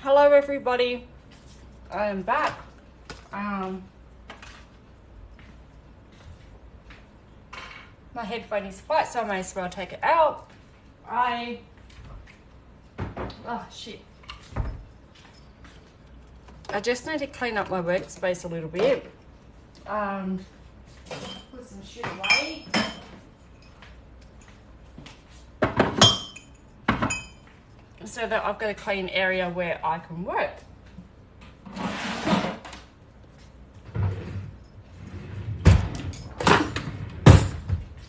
Hello everybody, I am back. My headphone is flat, so I may as well take it out. Oh shit. I just need to clean up my workspace a little bit. Put some shit away. So that I've got a clean area where I can work.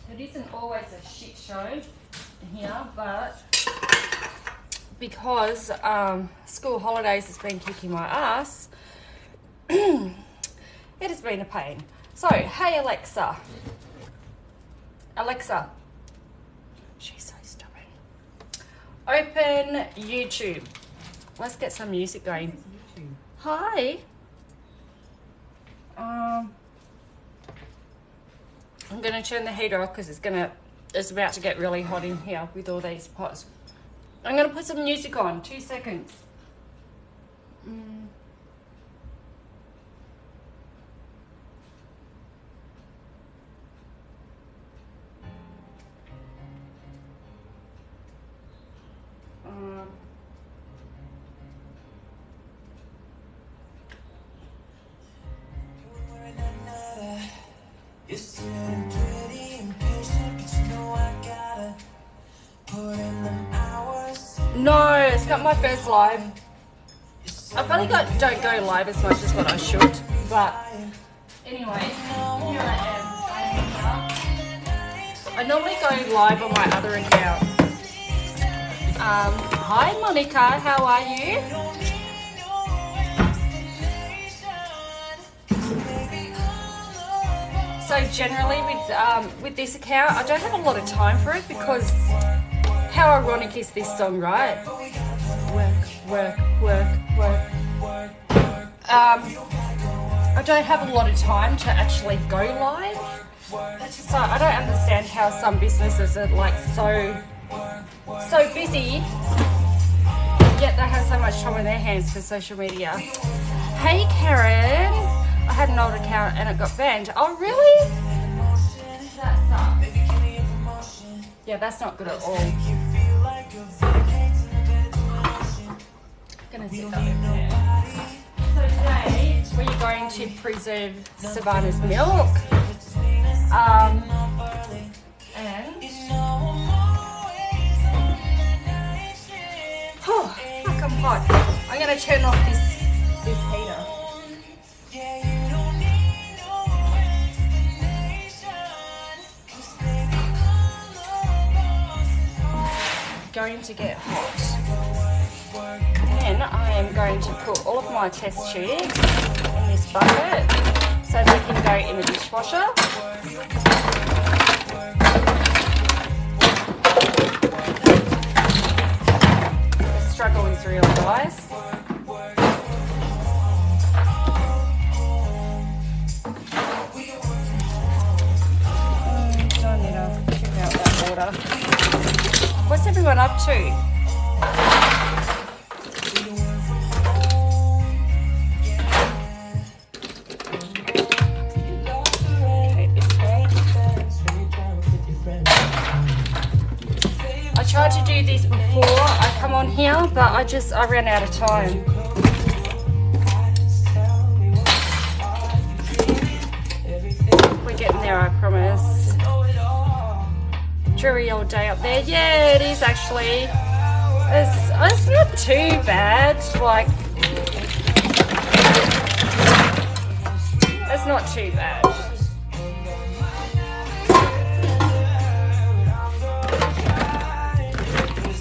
It isn't always a shit show here, but because school holidays has been kicking my ass, it has been a pain. So, hey Alexa. Alexa. She's so stubborn. Open YouTube. Let's get some music going. Hi. I'm gonna turn the heater off because it's about to get really hot in here with all these pots. I'm gonna put some music on. 2 seconds. No, it's not my first live. I probably don't go live as much as what I should, but anyway, here I am. I normally go live on my other account. Hi Monica, how are you? So generally with this account, I don't have a lot of time for it because how ironic is this song, right? Work, work, work, work. I don't have a lot of time to actually go live. So I don't understand how some businesses are like so busy, yet they have so much time on their hands for social media. Hey Karen, I had an old account and it got banned. Oh really? That sucks. Yeah, that's not good at all. Gonna sit that in there. So today we're going to preserve Savannah's milk. And fuck, I'm hot. I'm gonna turn off this heater. Going to get hot. Then I am going to put all of my test tubes in this bucket so they can go in the dishwasher. The struggle is real, guys. I need to check out that water. What's everyone up to? I tried to do this before I come on here, but I ran out of time. We're getting there, I promise. Dreary old day up there. Yeah, it is actually. It's not too bad. Like, it's not too bad.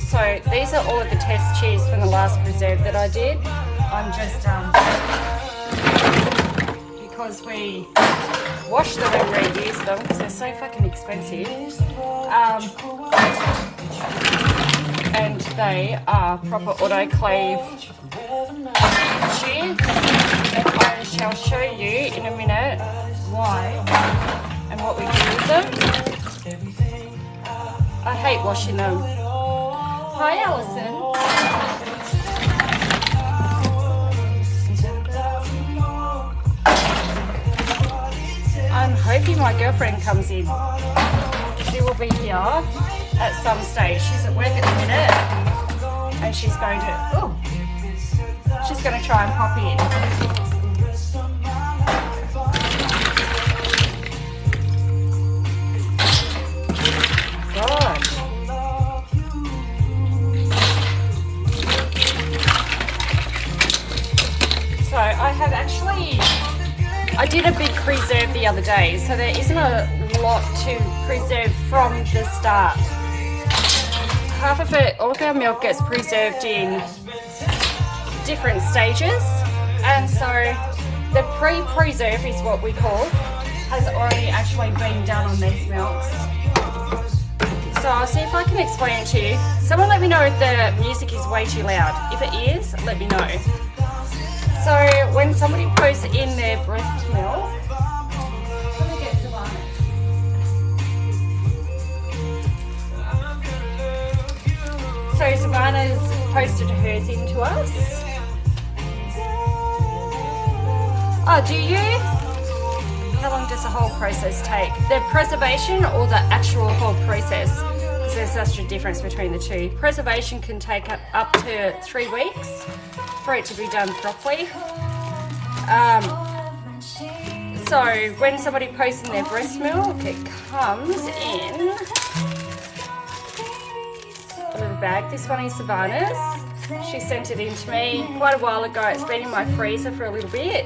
So these are all of the test tubes from the last preserve that I did. I'm just because we wash them and reuse them because they're so fucking expensive. And they are proper autoclave tubes. And I shall show you in a minute why and what we do with them. I hate washing them. Hi, Alison. Sophie, my girlfriend, comes in. She will be here at some stage. She's at work at the minute, and she's going to try and pop in. God. So I did a big preserve the other day, so there isn't a lot to preserve from the start. Half of it, all of our milk gets preserved in different stages, and so the pre-preserve is what we call, has already actually been done on these milks. So I'll see if I can explain it to you. Someone let me know if the music is way too loud. If it is, let me know. So when somebody posts in their breast milk, let me get Savannah. So Savannah's posted hers into us. Oh, do you? How long does the whole process take? The preservation or the actual whole process? Because there's such a difference between the two. Preservation can take up to 3 weeks for it to be done properly. So when somebody posts in their breast milk, it comes in a little bag. This one is Savannah's. She sent it in to me quite a while ago. It's been in my freezer for a little bit.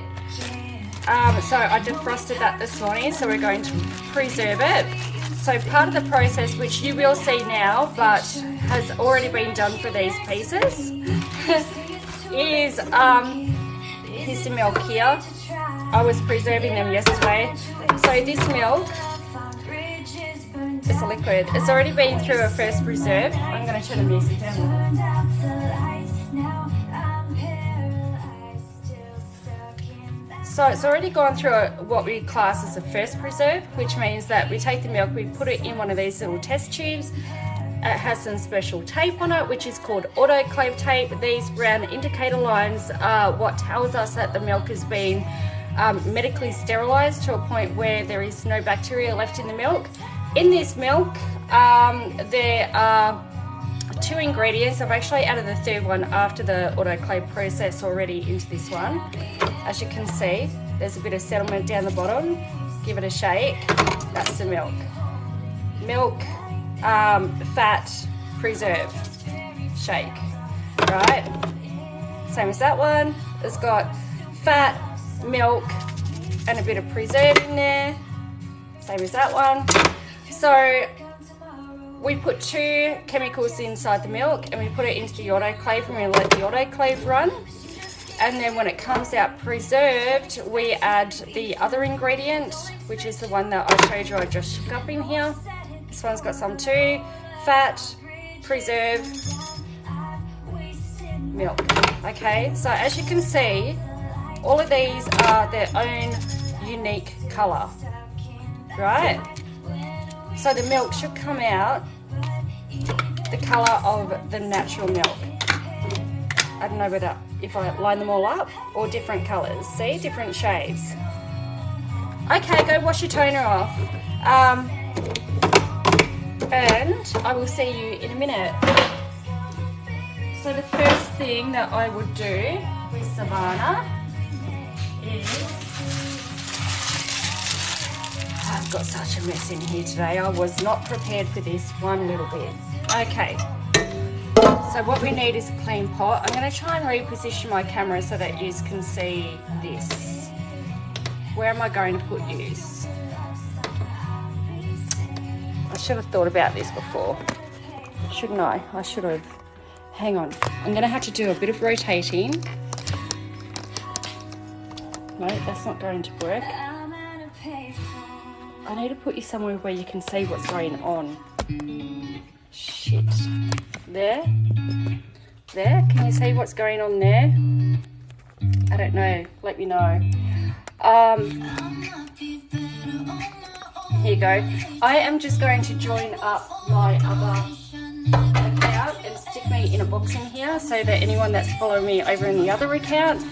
So I defrosted that this morning, so we're going to preserve it. So part of the process, which you will see now, but has already been done for these pieces, is here's the milk here. I was preserving them yesterday. So this milk, it's a liquid. It's already been through a first preserve. I'm going to turn the music down. So it's already gone through what we class as a first preserve, which means that we take the milk, we put it in one of these little test tubes. It has some special tape on it, which is called autoclave tape. These brown indicator lines are what tells us that the milk has been medically sterilized to a point where there is no bacteria left in the milk. In this milk, there are 2 ingredients. I've actually added the 3rd one after the autoclave process already into this one. As you can see, there's a bit of settlement down the bottom. Give it a shake. That's the milk. Milk, fat, preserve, shake, right? Same as that one. It's got fat, milk, and a bit of preserve in there. Same as that one. So we put 2 chemicals inside the milk, and we put it into the autoclave, and we let the autoclave run. And then when it comes out preserved, we add the other ingredient, which is the one that I showed you I just shook up in here. This one's got some too. Fat, preserve, milk. Okay, so as you can see, all of these are their own unique colour, right? So the milk should come out the colour of the natural milk. I don't know whether if I line them all up or different colours. See, different shades. Okay, go wash your toner off. And I will see you in a minute. So the first thing that I would do with Savannah is, I've got such a mess in here today. I was not prepared for this one little bit. Okay. So what we need is a clean pot. I'm going to try and reposition my camera so that you can see this. Where am I going to put yous? I should have thought about this before, shouldn't I? I should have. Hang on. I'm going to have to do a bit of rotating. No, that's not going to work. I need to put you somewhere where you can see what's going on. Shit. There? There? Can you see what's going on there? I don't know. Let me know. Here you go. I am just going to join up my other account and stick me in a box in here so that anyone that's following me over in the other account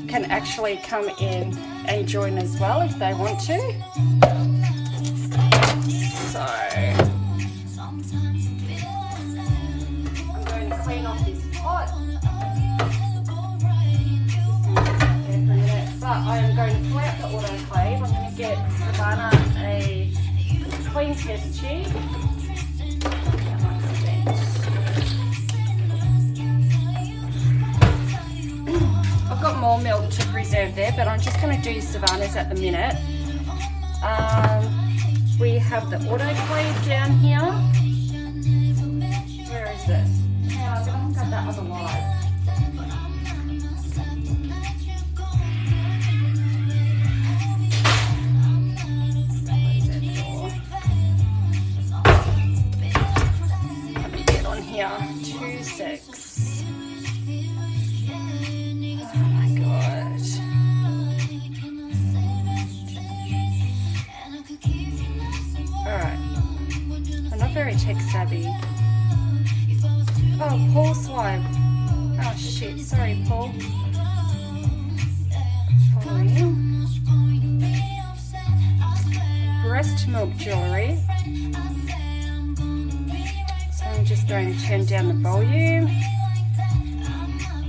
can actually come in and join as well if they want to. So I'm going to clean off this pot. But I am going to pull out the autoclave. I'm going to get Savannah a clean test tube. I've got more milk to preserve there, but I'm just going to do Savannah's at the minute. We have the autoclave down here. Where is it? Yeah, I'm going to hook up that other light. Let me get on here. 2.6. Oh my god. Alright. I'm not very tech savvy. Oh, Paul slime. Oh shit, sorry Paul. Following. Breastmilk jewellery. So I'm just going to turn down the volume.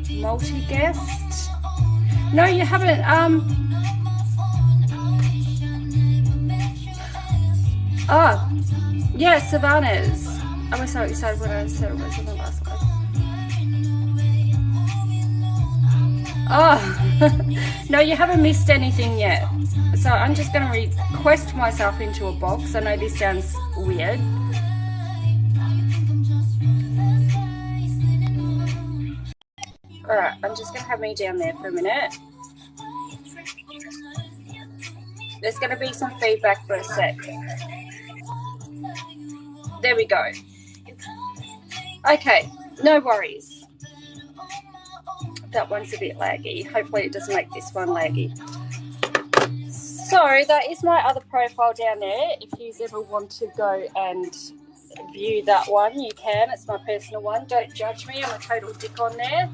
Multi-guest. No, you haven't. Oh, yeah, Savannah's. I was so excited when I said it was in the last one. Oh, no, you haven't missed anything yet. So I'm just going to request myself into a box. I know this sounds weird. Alright, I'm just going to have me down there for a minute. There's going to be some feedback for a sec. There we go. Okay, no worries. That one's a bit laggy. Hopefully it doesn't make this one laggy. So that is my other profile down there. If you ever want to go and view that one, you can. It's my personal one. Don't judge me. I'm a total dick on there.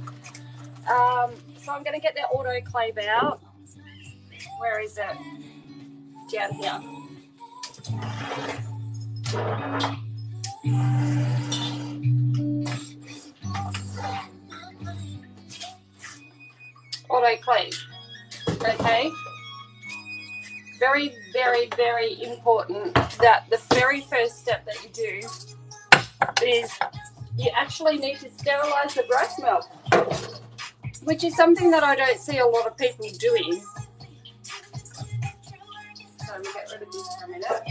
So I'm going to get the autoclave out. Where is it? Down here. Autoclave. Okay. Very, very, very important that the very first step that you do is you actually need to sterilize the breast milk, which is something that I don't see a lot of people doing. So let me get rid of this for a minute.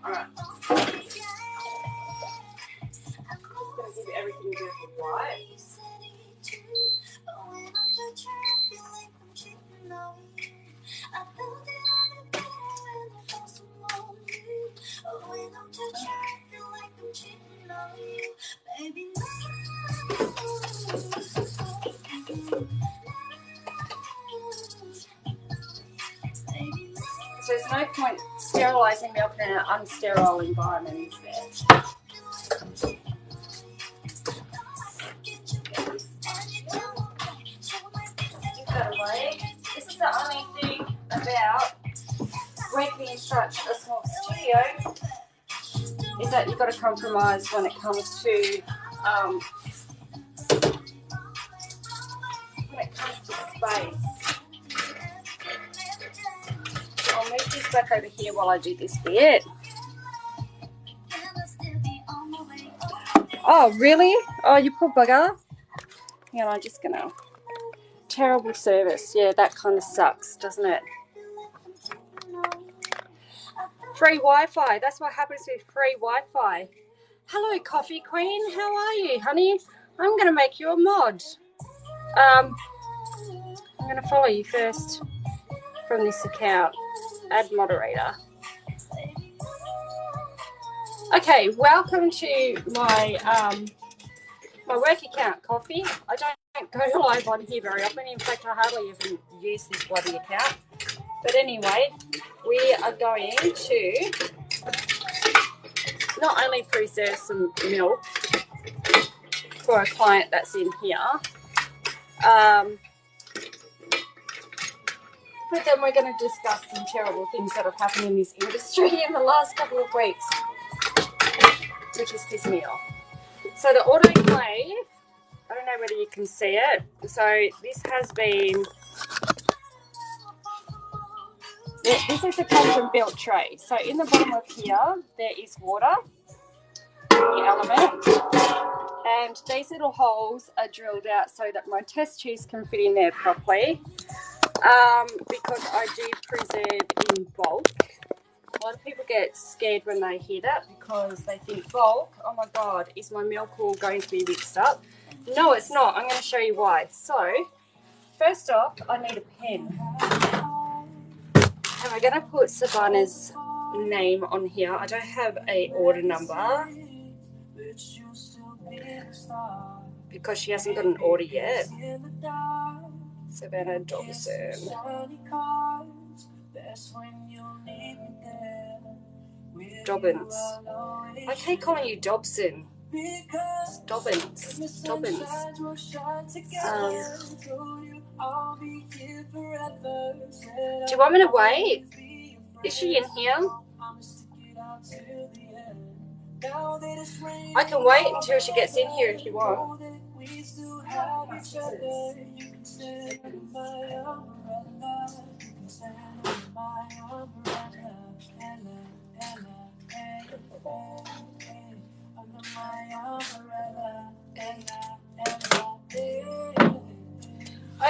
Alright. I'm going to give everything a bit of a wipe. So there's no point sterilising milk in an unsterile environment, is there? This is the only thing about working in such a small studio is that you've got to compromise when it comes to space. I'll move this back over here while I do this bit. Oh, really? Oh, you poor bugger. Yeah, I'm just gonna... Terrible service. Yeah, that kind of sucks, doesn't it? Free Wi-Fi. That's what happens with free Wi-Fi. Hello, Coffee Queen. How are you, honey? I'm going to make you a mod. I'm going to follow you first from this account. Add moderator. Okay, welcome to my my work account, Coffee. I don't go live on here very often. In fact, I hardly even use this bloody account. But anyway, we are going to not only preserve some milk for a client that's in here, but then we're going to discuss some terrible things that have happened in this industry in the last couple of weeks, which is pissing me off. So the autoclave, I don't know whether you can see it. So this has been, this is a custom built tray. So in the bottom of here, there is water, the element, and these little holes are drilled out so that my test tubes can fit in there properly. Because I do preserve in bulk. A lot of people get scared when they hear that because they think bulk, oh my god, is my milk all going to be mixed up? No, it's not. I'm going to show you why. So, first off, I need a pen. And we're going to put Savannah's name on here. I don't have a order number because she hasn't got an order yet. Savannah Dobson. Dobbins. I keep calling you Dobson. Dobbins. Dobbins. Do you want me to wait? Is she in here? I can wait until she gets in here if you want.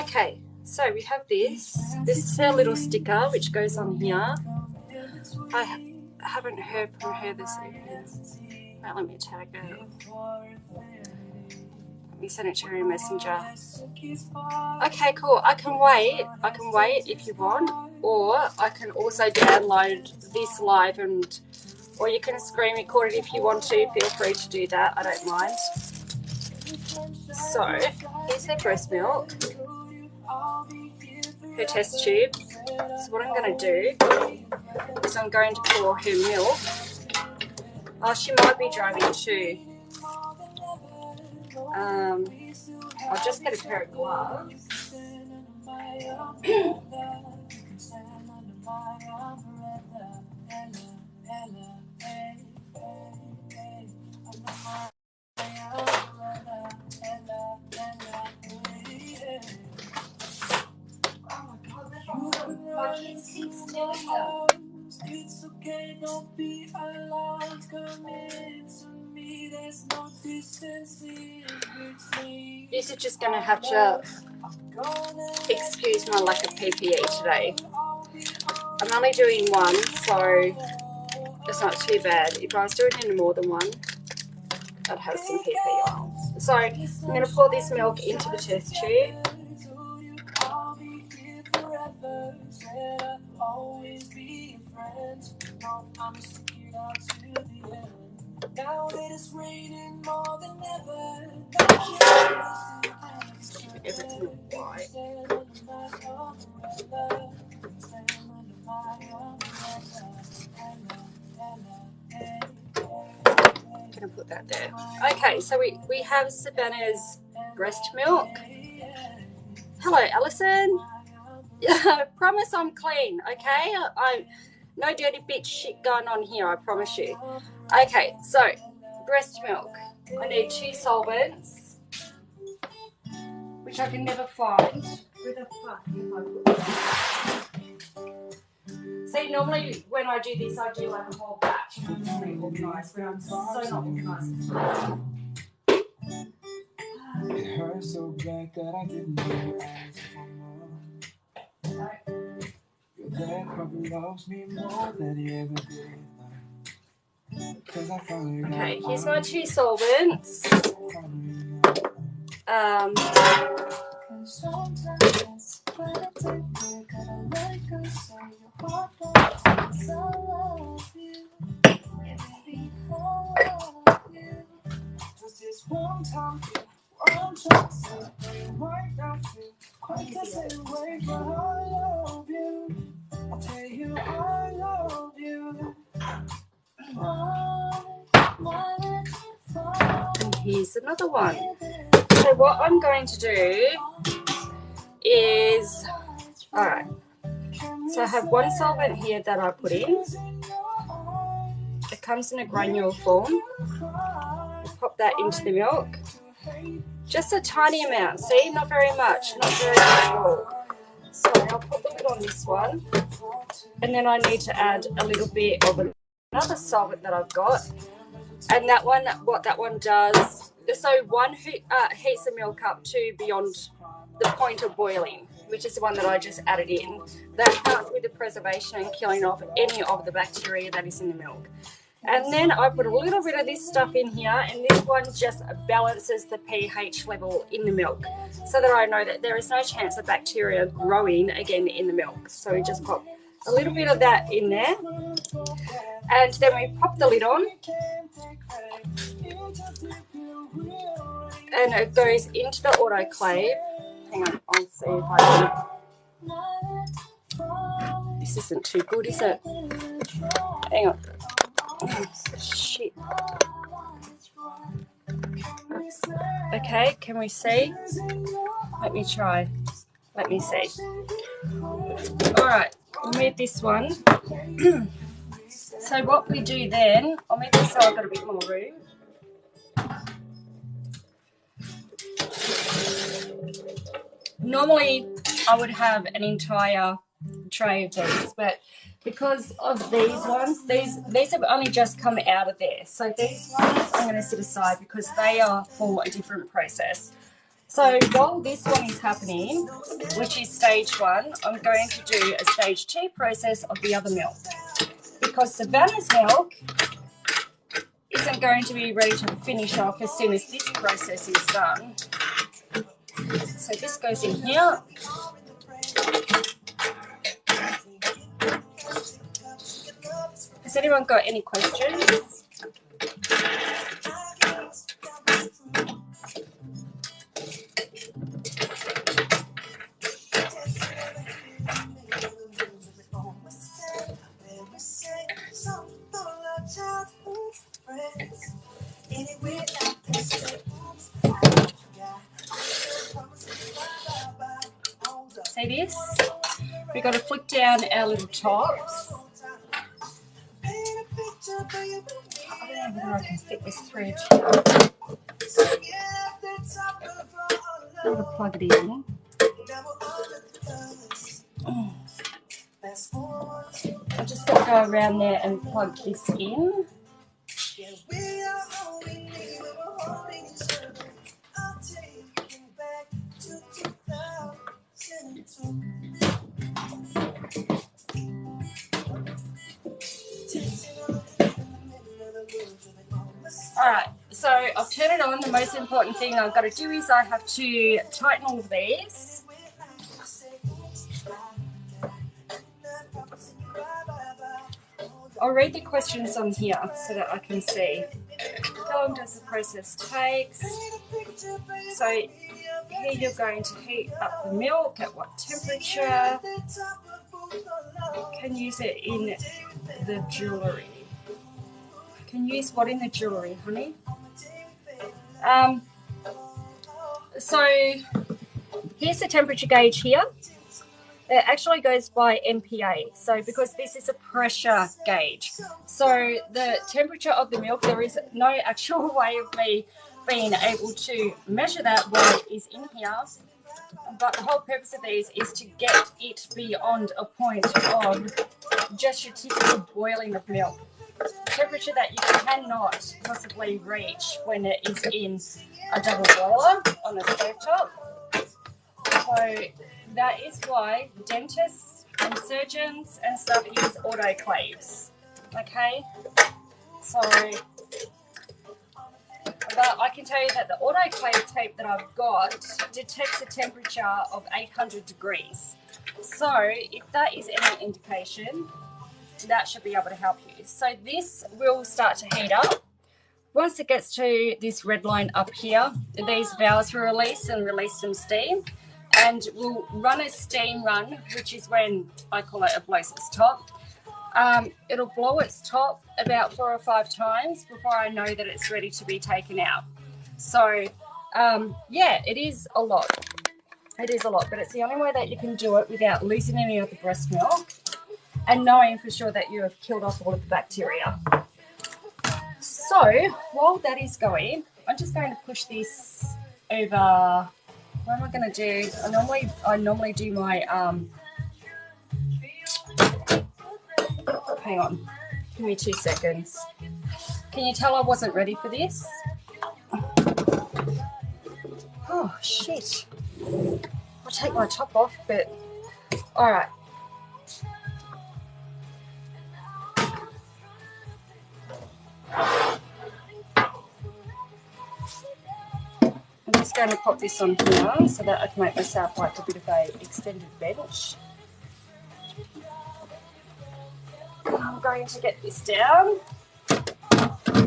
Okay, so we have this. This is her little sticker which goes on here. I haven't heard from her this evening. Right, let me tag her. Let me send it to her in Messenger. Okay, cool. I can wait if you want, or I can also download this live, and or you can screen record it if you want to. Feel free to do that. I don't mind. So here's her breast milk, her test tube. So what I'm going to do is I'm going to pour her milk. Oh, she might be driving too. I'll just get a pair of gloves. It's okay, don't be alarmed. Come into me, there's no distance in between. You're just gonna have to excuse my lack of PPE today. I'm only doing one, so it's not too bad. If I was doing any more than one, I'd have some PPE on. So I'm gonna pour this milk into the test tube. Always be a friend. No, I'm sticking out to the end. Now that it's raining more than ever. Everything white. I'm gonna put that there. Okay, so we have Savannah's breast milk. Hello, Alison. I promise I'm clean, okay? I'm no dirty bitch shit going on here, I promise you. Okay, so breast milk. I need 2 solvents, which I can never find. Where the fuck am I putting? See, normally when I do this, I do like a whole batch and it's really organised, but I'm so not organised. It hurts so bad that I didn't know. That probably loves me more than he ever did. Okay, here's my 2 solvents. I'll tell you I love you. this another one. So what I'm going to do is, all right, so I have one solvent here that I put in. It comes in a granule form. Pop that into the milk. Just a tiny amount, see, not very much, not very much at all. So I'll put the lid on this one, and then I need to add a little bit of another solvent that I've got. And that one, what that one does, so one heats the milk up to beyond the point of boiling, which is the one that I just added in. That helps with the preservation and killing off any of the bacteria that is in the milk. And then I put a little bit of this stuff in here, and this one just balances the pH level in the milk so that I know that there is no chance of bacteria growing again in the milk. So we just pop a little bit of that in there, and then we pop the lid on, and it goes into the autoclave. Hang on, I'll see if I can. This isn't too good, is it? Hang on. Oh, shit. Okay, can we see? Let me try. Let me see. Alright, we'll move this one. So what we do then, I'll move this so I've got a bit more room. Normally I would have an entire tray of these, but because of these ones, these have only just come out of there. So these ones I'm going to set aside because they are for a different process. So while this one is happening, which is stage 1, I'm going to do a stage 2 process of the other milk. Because Savannah's milk isn't going to be ready to finish off as soon as this process is done. So this goes in here. Has anyone got any questions? See this? We've got to flick down our little tops. I don't know whether I can fit this thread. I'm going to plug it in. I'm just going to go around there and plug this in. Alright, so I've turned it on. The most important thing I've got to do is I have to tighten all of these. I'll read the questions on here so that I can see. How long does the process take? So here you're going to heat up the milk at what temperature? Can use it in the jewellery. Can use what in the jewellery, honey? So here's the temperature gauge here. It actually goes by MPa, so because this is a pressure gauge. So the temperature of the milk, there is no actual way of me being able to measure that while it is in here. But the whole purpose of these is to get it beyond a point of just your typical boiling of milk. Temperature that you cannot possibly reach when it is in a double boiler on a stovetop. So that is why dentists and surgeons and stuff use autoclaves. Okay? So, but I can tell you that the autoclave tape that I've got detects a temperature of 800 degrees. So if that is any indication, that should be able to help you. So this will start to heat up. Once it gets to this red line up here, these valves will release and release some steam, and we'll run a steam run, which is when I call it, it blows its top. It'll blow its top about 4 or 5 times before I know that it's ready to be taken out. So, yeah, it is a lot. It is a lot, but it's the only way that you can do it without losing any of the breast milk and knowing for sure that you have killed off all of the bacteria. So while that is going, I'm just going to push this over. What am I going to do? I normally do my hang on, give me 2 seconds. Can you tell I wasn't ready for this? Oh shit! I'll take my top off, but all right. I'm just going to pop this on here so that I can make myself like a bit of a extended bench. I'm going to get this down.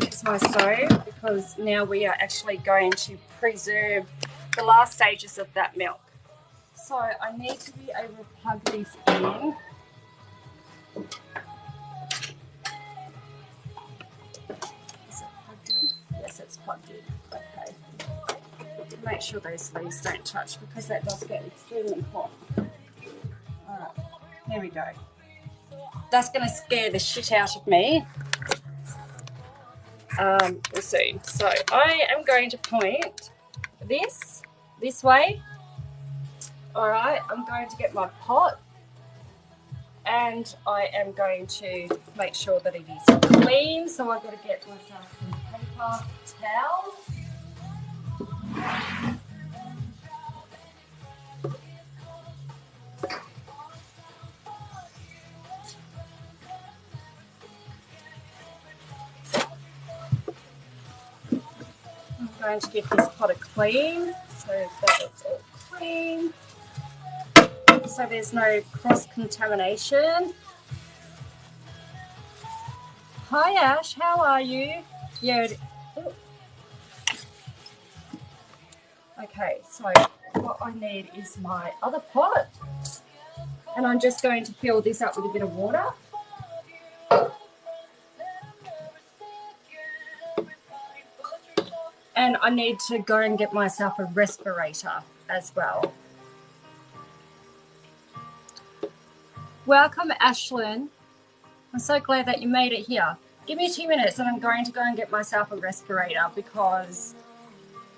It's my stove because now we are actually going to preserve the last stages of that milk. So I need to be able to plug this in. Is it plugged in? Yes, it's plugged in. Okay. Make sure those leaves don't touch because that does get extremely hot. Alright, here we go. That's going to scare the shit out of me. We'll see. So I am going to point this way. Alright, I'm going to get my pot and I am going to make sure that it is clean. So I've got to get myself some paper towel. I'm going to get this pot clean so that it's all clean. So there's no cross-contamination. Hi Ash, how are you? Yeah. Okay, so what I need is my other pot. And I'm just going to fill this up with a bit of water. And I need to go and get myself a respirator as well. Welcome, Ashlyn. I'm so glad that you made it here. Give me 2 minutes and I'm going to go and get myself a respirator because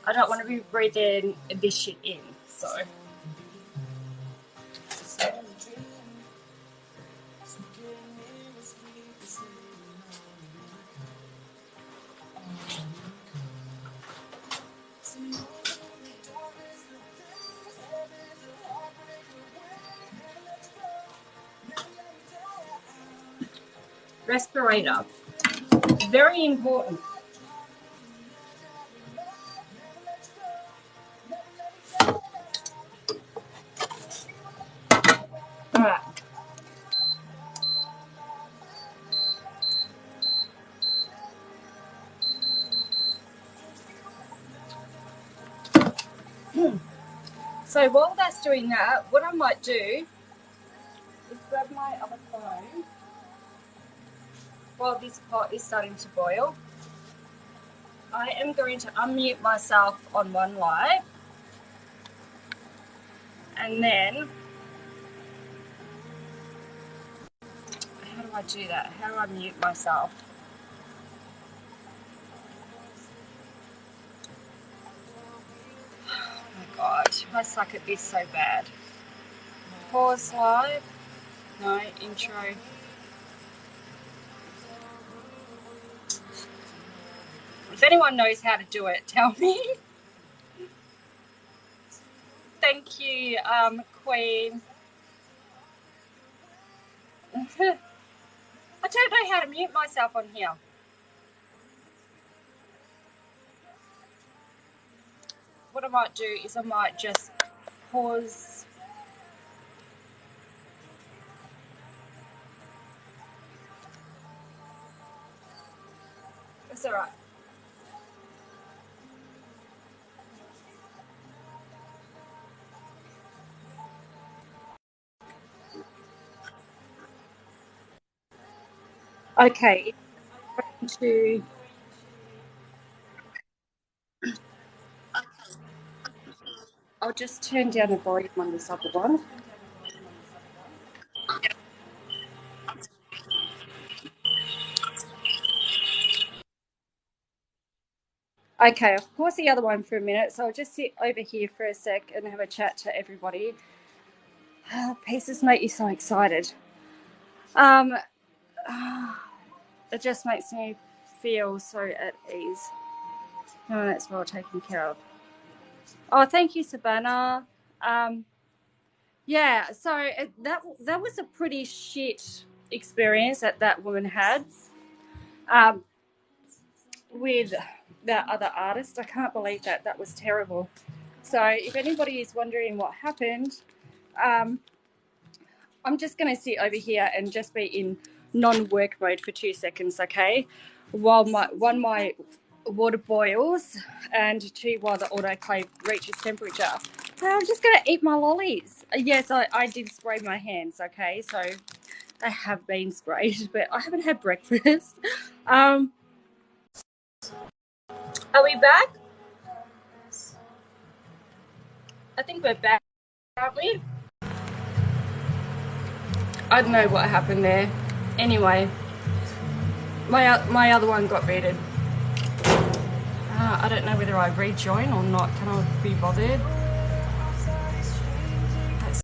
I don't want to be breathing this shit in. So. Respirator. Very important. All right. So while that's doing that, what I might do is grab my other phone while this pot is starting to boil. I am going to unmute myself on one live and then how do I do that? How do I mute myself? Oh my god, I suck at this so bad. Pause live. No, intro. If anyone knows how to do it, tell me. Thank you, Queen. I don't know how to mute myself on here. What I might do is I might just pause. It's all right. Okay. I'll just turn down the volume on this other one. Okay, I'll pause the other one for a minute, so I'll just sit over here for a sec and have a chat to everybody. Pieces make you so excited. It just makes me feel so at ease. No, that's well taken care of. Oh, thank you, Savannah. Yeah, so that was a pretty shit experience that woman had with that other artist. I can't believe that was terrible. So if anybody is wondering what happened, I'm just going to sit over here and just be in non-work mode for 2 seconds, okay? While my water boils, and 2, while the autoclave reaches temperature. So I'm just going to eat my lollies. Yes, I did spray my hands, okay? So they have been sprayed, but I haven't had breakfast. Are we back? I think we're back, aren't we? I don't know what happened there. Anyway, my other one got booted. I don't know whether I rejoin or not. Can I be bothered?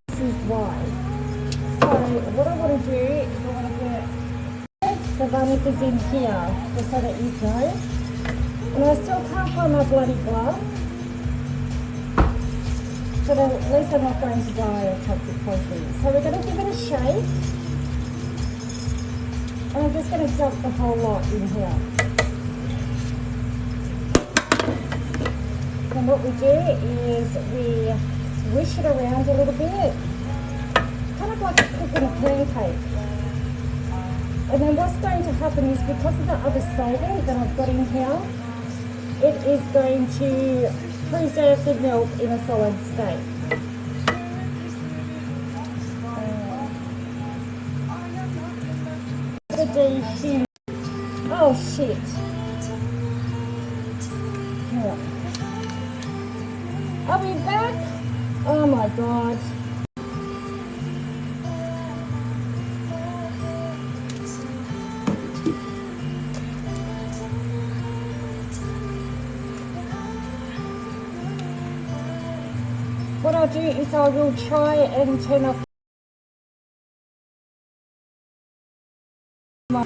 This is why. So what I want to do is I want to get the varnish in here just so that you know. And I still can't find my bloody glove. So at least I'm not going to die of toxic poisoning. So we're going to give it a shake. And I'm just going to dump the whole lot in here. And what we do is we swish it around a little bit, kind of like cooking a pancake. And then what's going to happen is, because of the other solvent that I've got in here, it is going to preserve the milk in a solid state. Oh shit. Yeah. Are we back? Oh my god. What I'll do is I will try and turn off my...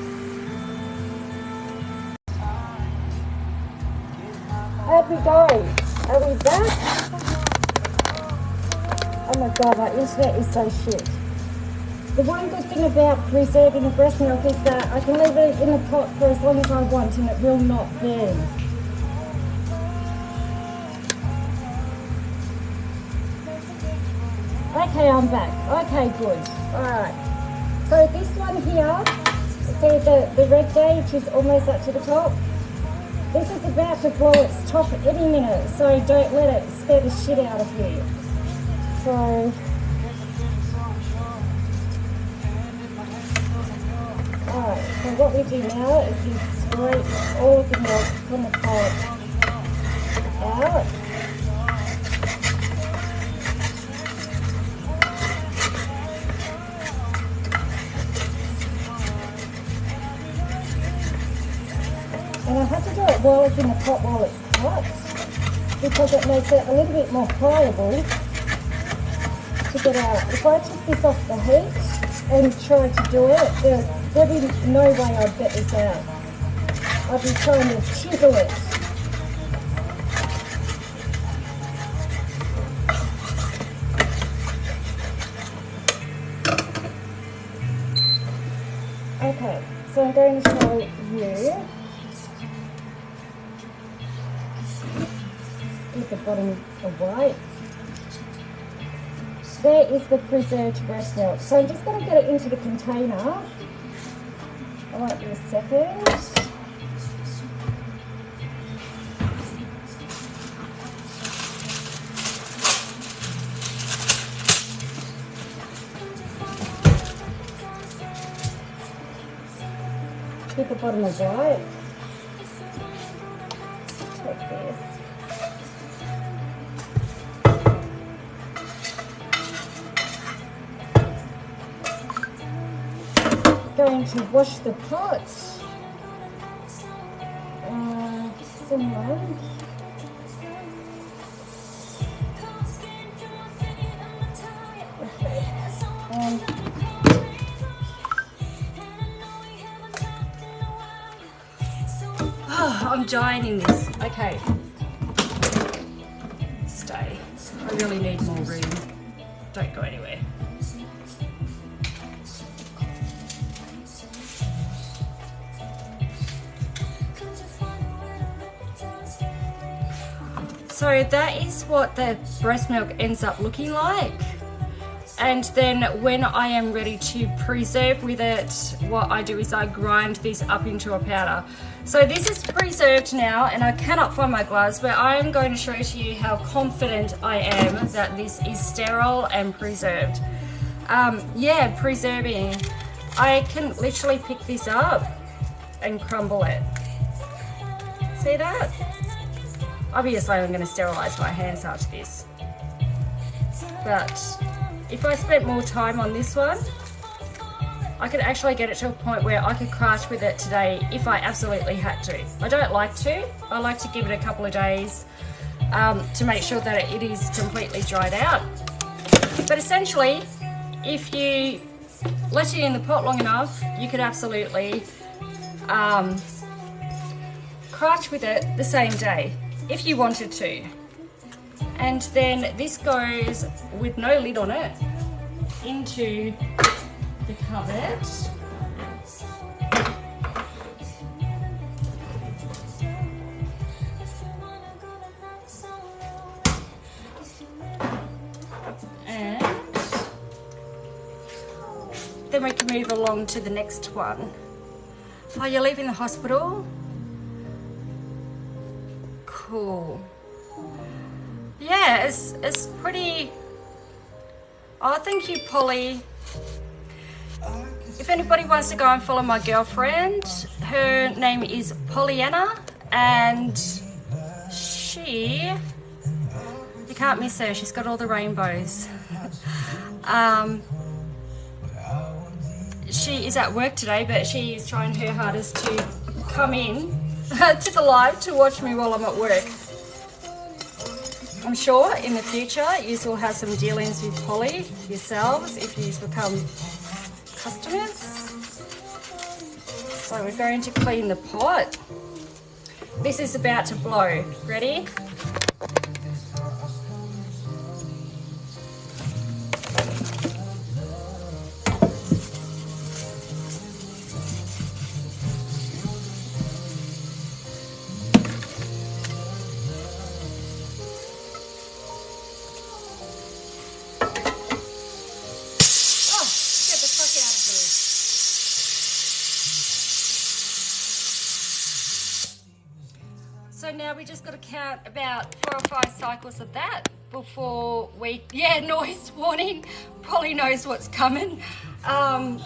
How'd we go? Are we back? Oh my god, my internet is so shit. The one good thing about preserving the breast milk is that I can leave it in the pot for as long as I want and it will not burn. Okay, I'm back. Okay, good. Alright. So this one here, see the red gauge is almost up to the top. This is about to blow its top any minute, so don't let it scare the shit out of you. So, alright, so what we do now is we scrape all of the milk from the pot out. And I have to do it while it's in the pot while it's hot, because it makes it a little bit more pliable to get out. If I took this off the heat and tried to do it, there'd be no way I'd get this out. I'd be trying to chisel it. Okay, so I'm going to show you with the bottom away. There is the preserved breast milk. So I'm just going to get it into the container. I won't be a second. Hit the bottom of white. Take this. going to wash the pots. Finland. Okay. I'm dying in this. Okay. Stay. I really need more room. Don't go anywhere. So that is what the breast milk ends up looking like. And then when I am ready to preserve with it, what I do is I grind this up into a powder. So this is preserved now, and I cannot find my gloves, but I am going to show to you how confident I am that this is sterile and preserved. Yeah, preserving. I can literally pick this up and crumble it. See that? Obviously I'm going to sterilize my hands after this. But if I spent more time on this one, I could actually get it to a point where I could craft with it today if I absolutely had to. I don't like to. I like to give it a couple of days to make sure that it is completely dried out. But essentially, if you let it in the pot long enough, you could absolutely craft with it the same day if you wanted to. And then this goes with no lid on it into the cupboard. And then we can move along to the next one. Oh, you're leaving the hospital? Cool. Yeah, it's pretty. Oh, thank you, Polly. If anybody wants to go and follow my girlfriend, her name is Pollyanna, and she, you can't miss her, she's got all the rainbows. She is at work today, but she is trying her hardest to come in to the live to watch me while I'm at work. I'm sure in the future you will have some dealings with Polly yourselves if you become customers. So we're going to clean the pot. This is about to blow. Ready? So now we just got to count about 4 or 5 cycles of that before we, yeah, noise warning, Polly knows what's coming. I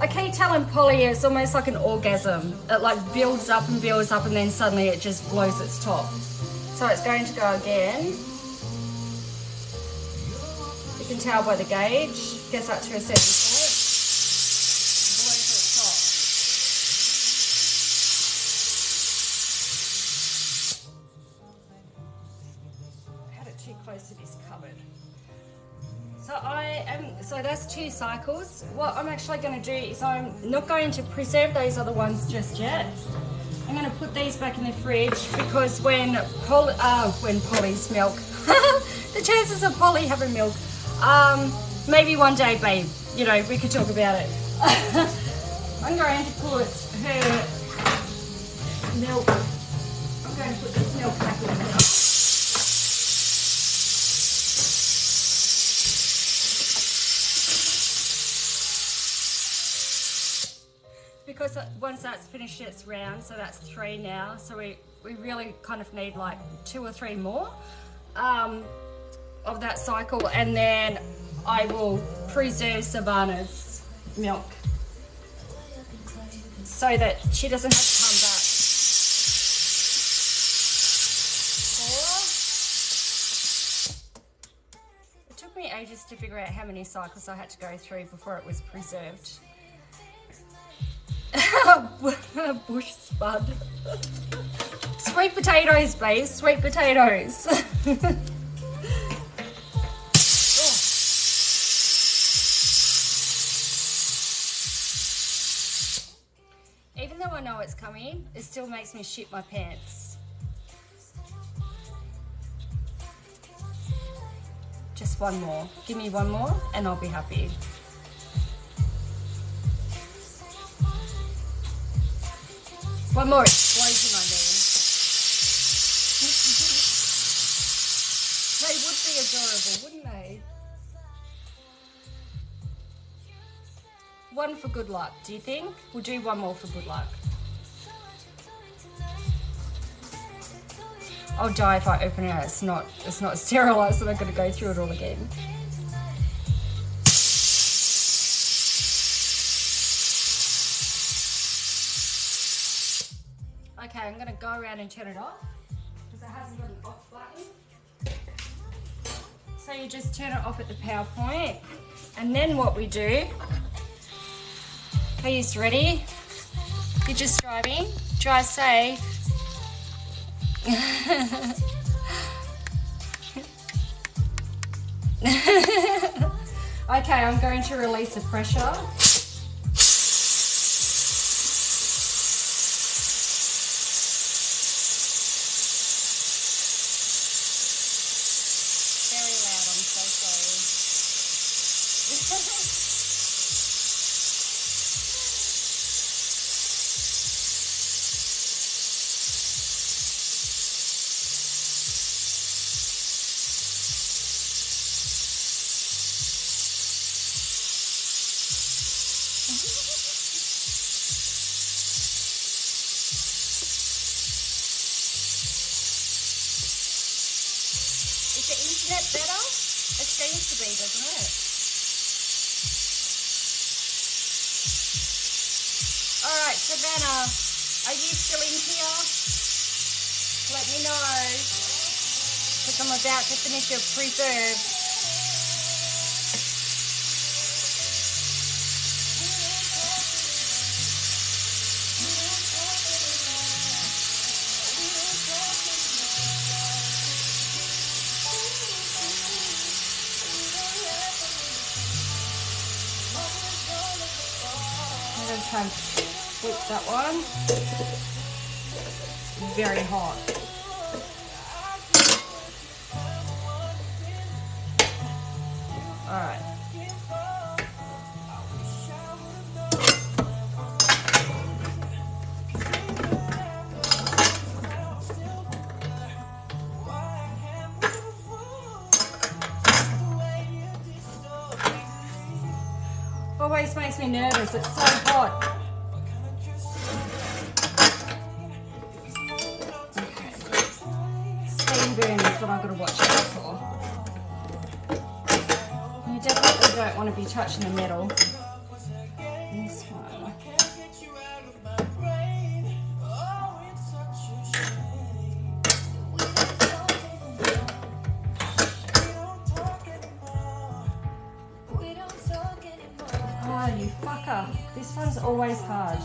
keep telling Polly it's almost like an orgasm. It like builds up and then suddenly it just blows its top. So it's going to go again. You can tell by the gauge, gets up to a certain point. Too close to this cupboard. So that's 2 cycles. What I'm actually going to do is I'm not going to preserve those other ones just yet. I'm going to put these back in the fridge because when Polly's milk, the chances of Polly having milk, maybe one day, babe, you know, we could talk about it. I'm going to put her milk, I'm going to put this milk back in here. Because once that's finished its round, so that's 3 now, so we really kind of need like 2 or 3 more of that cycle, and then I will preserve Savannah's milk so that she doesn't have to come back. 4. It took me ages to figure out how many cycles I had to go through before it was preserved. Bush spud. Sweet potatoes, babe. Sweet potatoes. Even though I know it's coming, it still makes me shit my pants. Just one more. Give me one more and I'll be happy. One more explosion, I mean. They would be adorable, wouldn't they? One for good luck, do you think? We'll do one more for good luck. I'll die if I open it. It's not sterilized, and I've got to go through it all again. Okay, I'm going to go around and turn it off because it hasn't got an off button. So you just turn it off at the power point, and then what we do. Are you ready? You're just driving. Drive safe. Okay, I'm going to release the pressure. Very loud, I'm so sorry. Is the internet better? It seems to be, doesn't it? Alright, Savannah, are you still in here? Let me know, because I'm about to finish your preserve. I'm going to try and flip that one. Very hot. Alright. Always makes me nervous, it's so hot. Okay. Steam burn is what I've got to watch out for. You definitely don't want to be touching the metal. This one. Oh, you fucker. This one's always hard.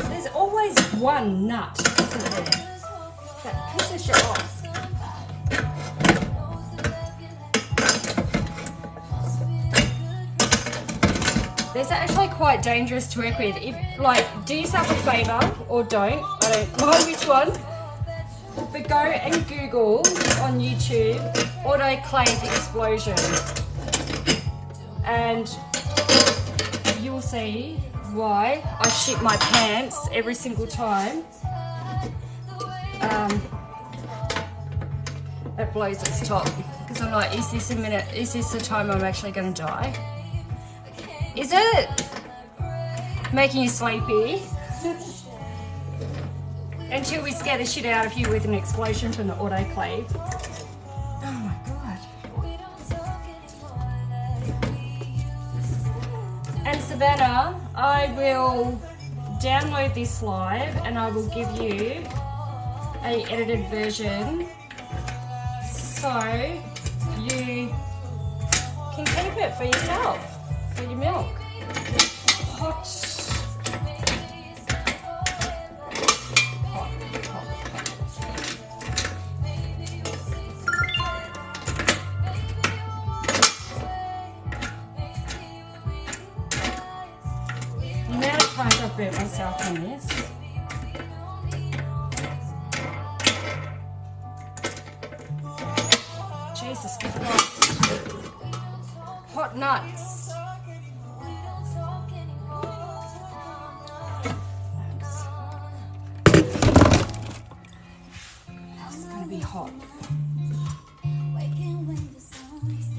There's always one nut, isn't there? That pisses you off. It's actually quite dangerous to work with. If, like, do yourself a favour, or don't, I don't mind which one, but go and Google on YouTube autoclave explosion, and you'll see why I shit my pants every single time it blows its top, because I'm like, is this the time I'm actually going to die? Is it making you sleepy? Until we scare the shit out of you with an explosion from the autoclave. Oh my god. And Savannah, I will download this live and I will give you a edited version so you can keep it for yourself, for your milk. Hot. The amount of times I've burnt myself on this. Jesus Christ. Hot nuts. It's going to be hot.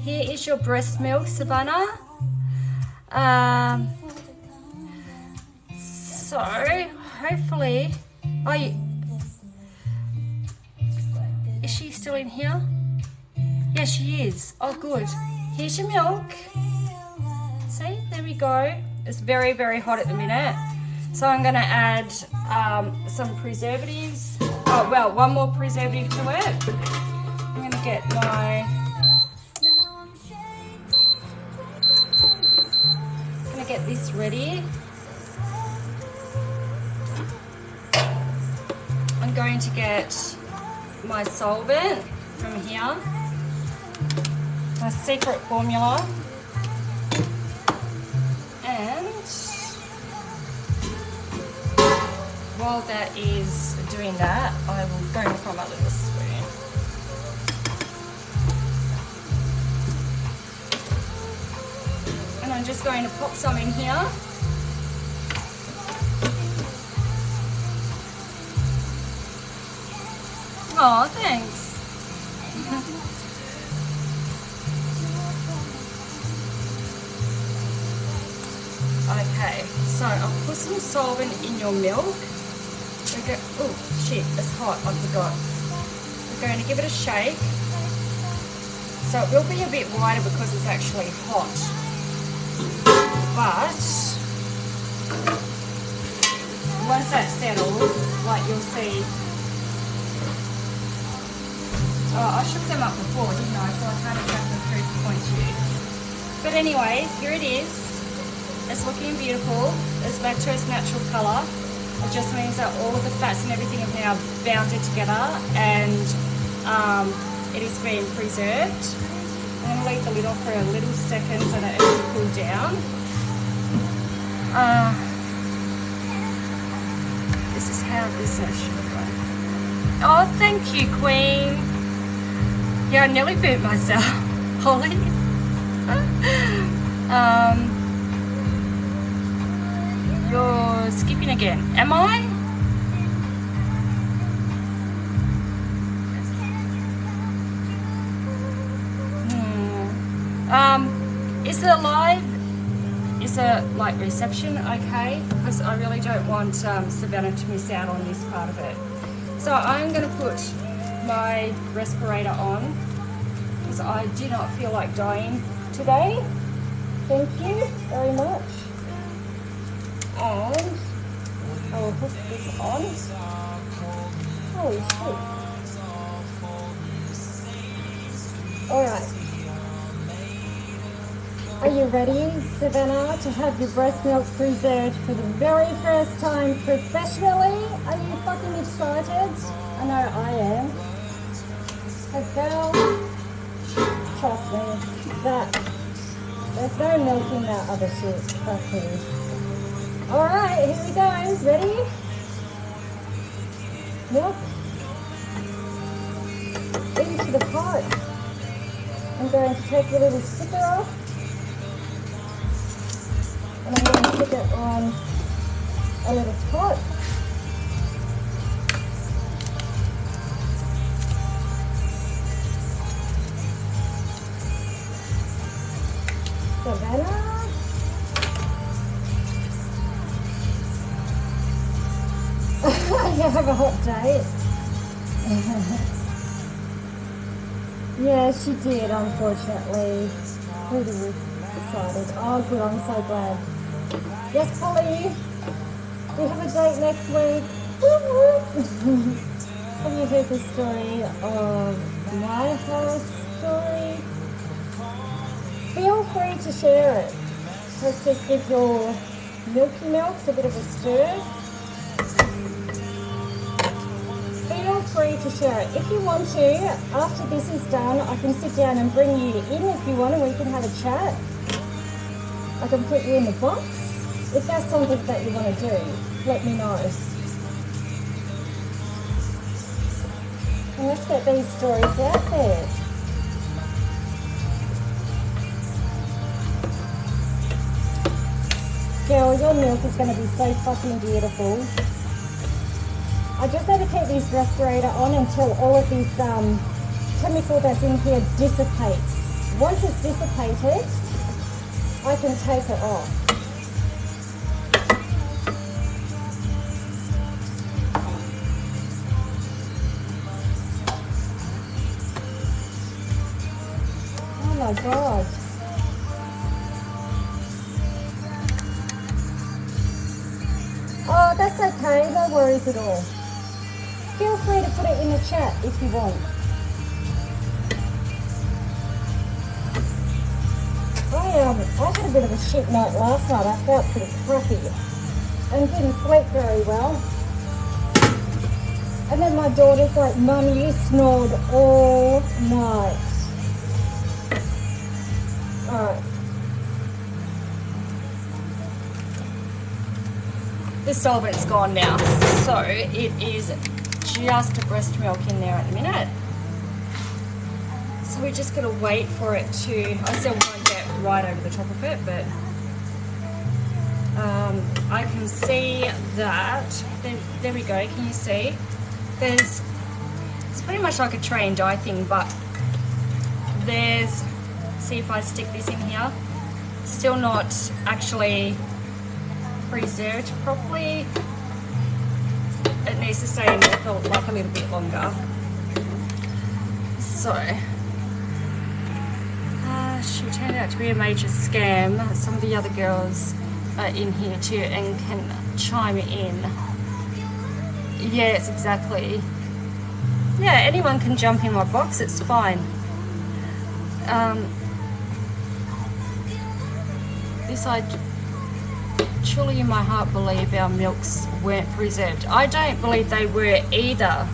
Here is your breast milk, Savannah. So hopefully, is she still in here? Yeah, she is. Oh, good. Here's your milk. See, there we go. It's very, very hot at the minute. So I'm going to add some preservatives. Oh, well, one more preservative to it. I'm going to get my... I'm going to get this ready. I'm going to get my solvent from here. My secret formula, and while that is doing that, I will go and grab my little spoon. And I'm just going to pop some in here. Oh, thanks. Okay, so I'll put some solvent in your milk. Oh shit, it's hot, I forgot. We're going to give it a shake. So it will be a bit wider because it's actually hot. But once that settles, like you'll see. Oh, I shook them up before, didn't I? So I can't exactly prove the point to you. But anyway, here it is. It's looking beautiful. It's back to its natural colour. It just means that all of the fats and everything have now bounded together and it is being preserved. I'm going to leave the lid off for a little second so that it can cool down. This is how this should go. Oh, thank you, Queen. Yeah, I nearly burnt myself. Holly. You're skipping again. Am I? Is it live? Is it like reception okay? Because I really don't want Savannah to miss out on this part of it. So I'm going to put my respirator on because I do not feel like dying today. Thank you very much. And I will put this on. Holy shit. Alright. Are you ready, Savannah, to have your breast milk preserved for the very first time professionally? Are you fucking excited? I know I am. But girl, trust me, there's no milk in that other shit. Trust me. Alright, here we go. Ready? Milk into the pot. I'm going to take the little sticker off. And I'm going to stick it on a little pot. Savannah. You have a hot date. Yeah, she did, unfortunately. Who decided? Oh, good, I'm so glad. Yes, Polly. We have a date next week. Have you heard the story of my horror story? Feel free to share it. Let's just give your milky milks a bit of a stir. Feel free to share it. If you want to, after this is done, I can sit down and bring you in if you want and we can have a chat. I can put you in the box. If that's something that you want to do, let me know. And let's get these stories out there. Girl, your milk is going to be so fucking beautiful. I just have to keep this respirator on until all of this chemical that's in here dissipates. Once it's dissipated, I can take it off. Oh my God. Oh, that's okay, no worries at all. Feel free to put it in the chat if you want. I had a bit of a shit night last night. I felt pretty crappy and didn't sleep very well. And then my daughter's like, Mum, you snored all night. Alright. The solvent's gone now, so it is just a breast milk in there at the minute. So we're just going to wait for it to, I still won't get right over the top of it, but I can see that, there we go, can you see? It's pretty much like a tray and die thing, but see if I stick this in here, still not actually preserved properly. It needs to stay in there for like a little bit longer. So she turned out to be a major scam. Some of the other girls are in here too and can chime in. Yes, exactly. Yeah, anyone can jump in my box, it's fine. This I truly in my heart believe our milks weren't preserved. I don't believe they were either.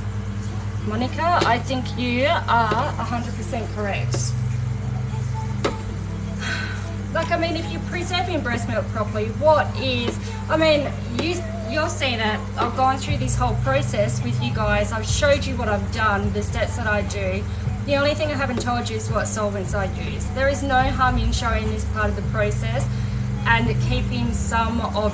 Monica, I think you are 100% correct. Like, I mean, if you're preserving breast milk properly, you'll see that I've gone through this whole process with you guys. I've showed you what I've done, the steps that I do. The only thing I haven't told you is what solvents I use. There is no harm in showing this part of the process and keeping some of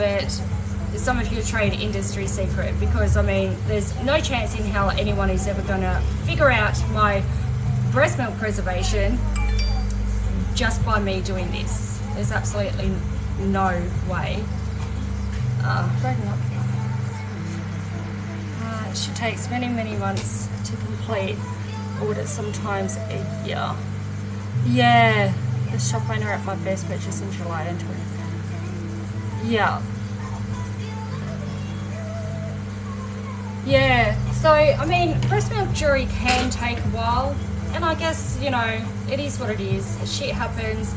your trade industry secret, because I mean, there's no chance in hell anyone is ever gonna figure out my breast milk preservation just by me doing this. There's absolutely no way. It takes many months to complete orders, sometimes a year. Yeah, the shop owner at my best purchase in July and 20. Yeah. Yeah, so I mean, breast milk jewelry can take a while, and I guess, you know, it is what it is. Shit happens,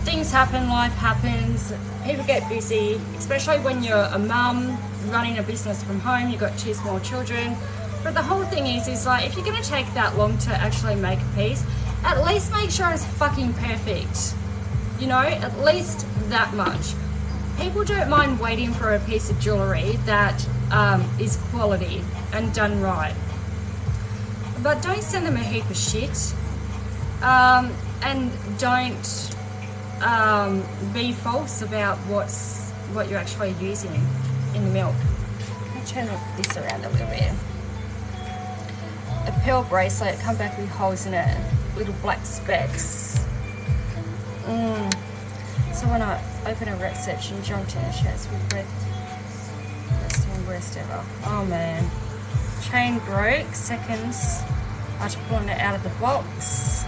things happen, life happens, people get busy, especially when you're a mum running a business from home, you've got 2 small children. But the whole thing is like, if you're going to take that long to actually make a piece, at least make sure it's fucking perfect. You know, at least that much. People don't mind waiting for a piece of jewellery that is quality and done right. But don't send them a heap of shit. And don't be false about what you're actually using in the milk. I'll turn this around a little bit. A pearl bracelet, come back with holes in it, little black specks. So when I open a rep section, jumped in the chest with best worst ever. Oh man. Chain broke, seconds after pulling it out of the box.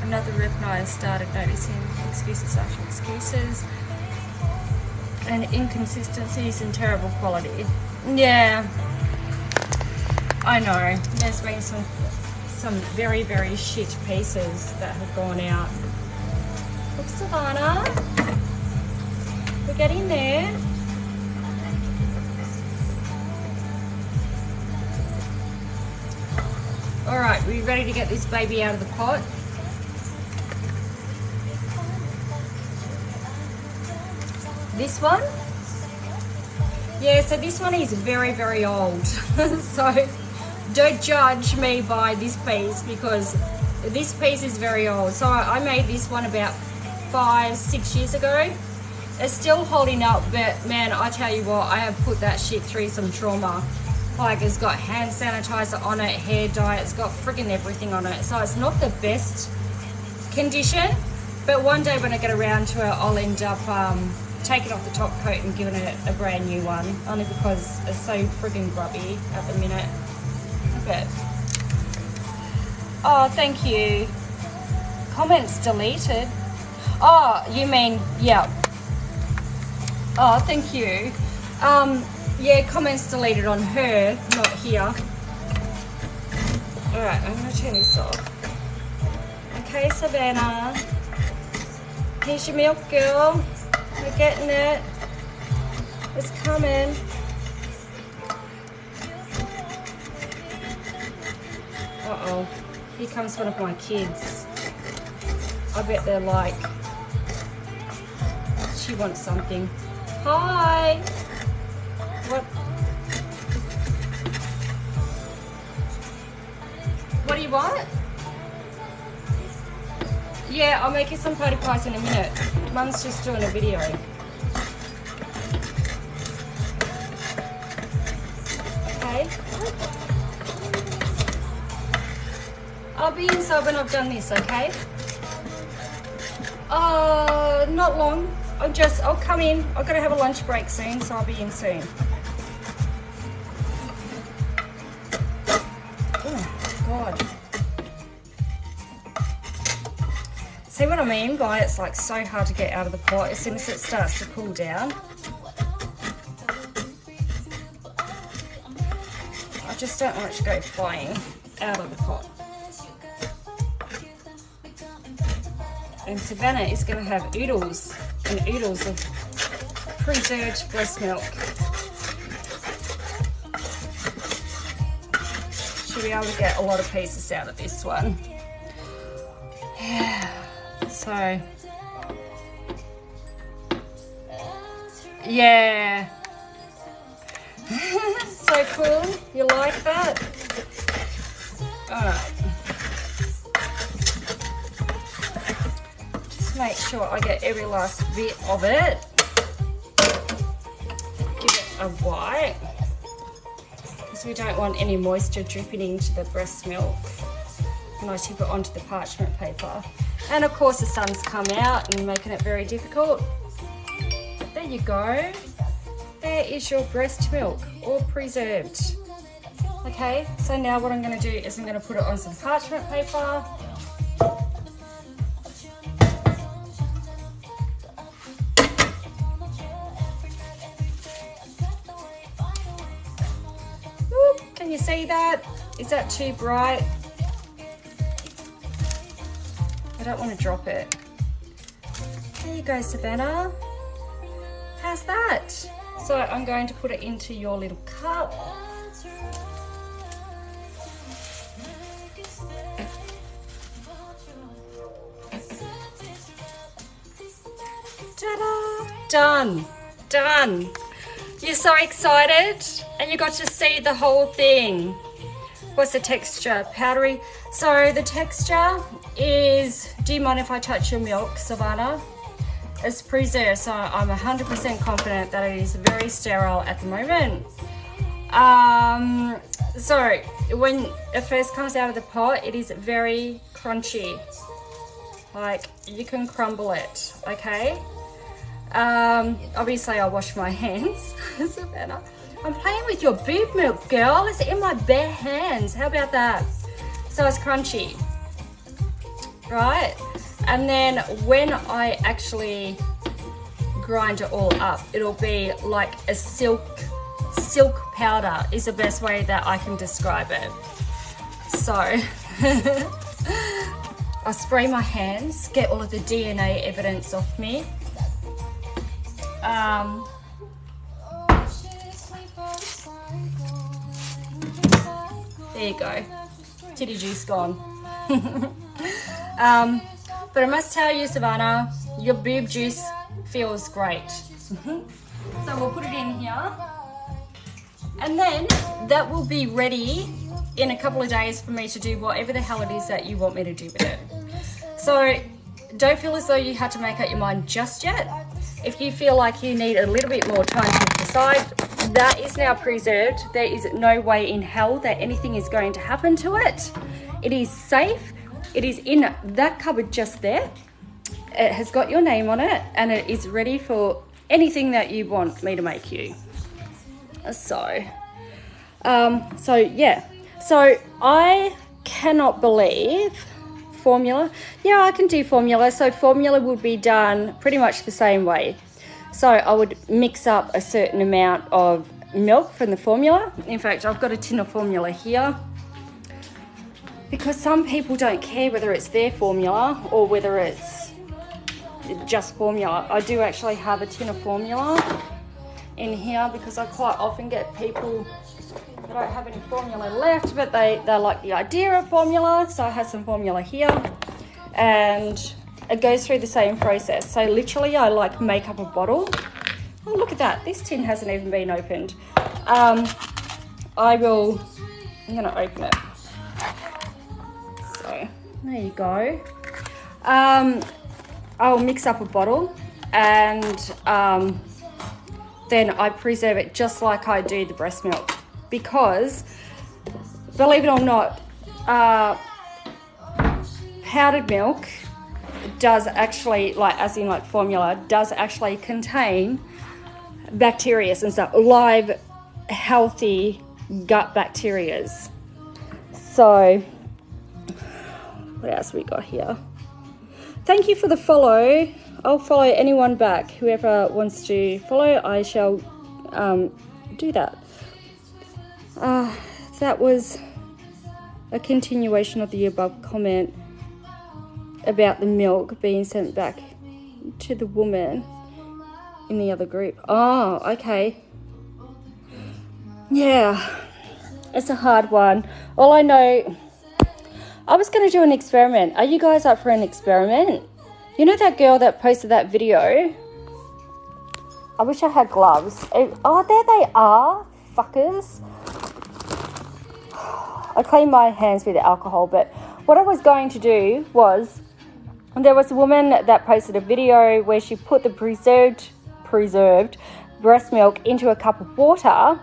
Another rep night started noticing excuses after excuses. and inconsistencies and terrible quality. Yeah, I know. There's been some very, very shit pieces that have gone out. Look, Savannah, we're getting there. All right, we ready to get this baby out of the pot? This one? Yeah, so this one is very, very old. So don't judge me by this piece because this piece is very old. So I made this one about 5-6 years ago. It's still holding up, but man, I tell you what, I have put that shit through some trauma. Like, it's got hand sanitizer on it, hair dye, it's got friggin' everything on it. So it's not the best condition, but one day when I get around to it, I'll end up taking off the top coat and giving it a brand new one, only because it's so friggin' grubby at the minute. But oh, thank you. Comments deleted. Oh, you mean, yeah. Oh, thank you. Yeah, comments deleted on her, not here. All right, I'm gonna turn this off. Okay, Savannah. Here's your milk, girl. We're getting it. It's coming. Uh-oh. Here comes one of my kids. I bet they're like, she wants something. Hi. What? What do you want? Yeah, I'll make you some potty pies in a minute. Mum's just doing a video. Okay. I'll be inside when I've done this, okay? Not long. I'll come in. I've got to have a lunch break soon, so I'll be in soon. Oh, God. See what I mean by it's like so hard to get out of the pot as soon as it starts to cool down. I just don't want it to go flying out of the pot. And Savannah is going to have oodles and oodles of preserved breast milk. She'll be able to get a lot of pieces out of this one. Yeah. So, yeah. So cool. You like that? Alright. Just make sure I get every last bit of it. Give it a wipe. Because we don't want any moisture dripping into the breast milk. And I tip it onto the parchment paper. And of course the sun's come out and making it very difficult. But there you go. There is your breast milk, all preserved. Okay, so now what I'm going to do is I'm going to put it on some parchment paper. Ooh, can you see that? Is that too bright? I don't want to drop it. There you go, Savannah. How's that? So I'm going to put it into your little cup. Ta-da! Done. Done. You're so excited and you got to see the whole thing. What's the texture? Powdery. So the texture is, do you mind if I touch your milk, Savannah? It's preserved, so I'm 100% confident that it is very sterile at the moment. So when it first comes out of the pot, it is very crunchy. Like, you can crumble it, okay? Obviously I'll wash my hands. Savannah, I'm playing with your boob milk, girl. It's in my bare hands. How about that? So it's crunchy, right? And then when I actually grind it all up. It'll be like a silk powder is the best way that I can describe it. So I spray my hands, get all of the DNA evidence off me. There you go, titty juice gone. But I must tell you, Savannah, your boob juice feels great. So we'll put it in here, and then that will be ready in a couple of days for me to do whatever the hell it is that you want me to do with it. So don't feel as though you have to make up your mind just yet. If you feel like you need a little bit more time to decide, that is now preserved. There is no way in hell that anything is going to happen to it. It is safe. It is in that cupboard just there. It has got your name on it, and it is ready for anything that you want me to make you. So yeah. So I cannot believe formula. Yeah, I can do formula. So formula would be done pretty much the same way. So I would mix up a certain amount of milk from the formula. In fact, I've got a tin of formula here, because some people don't care whether it's their formula or whether it's just formula. I do actually have a tin of formula in here, because I quite often get people that don't have any formula left, but they like the idea of formula. So I have some formula here, and it goes through the same process. So literally I like make up a bottle. Oh, look at that, this tin hasn't even been opened. I'm gonna open it. So there you go. I'll mix up a bottle, and then I preserve it just like I do the breast milk, because believe it or not, powdered milk does actually, like as in like formula, does actually contain bacteria and stuff, live healthy gut bacterias. So what else we got here? Thank you for the follow. I'll follow anyone back. Whoever wants to follow, I shall do that. That was a continuation of the above comment about the milk being sent back to the woman in the other group. Oh, okay. Yeah, it's a hard one. All I know, I was going to do an experiment. Are you guys up for an experiment? You know that girl that posted that video? I wish I had gloves. Oh, there they are, fuckers. I cleaned my hands with alcohol, but what I was going to do was, there was a woman that posted a video where she put the preserved breast milk into a cup of water,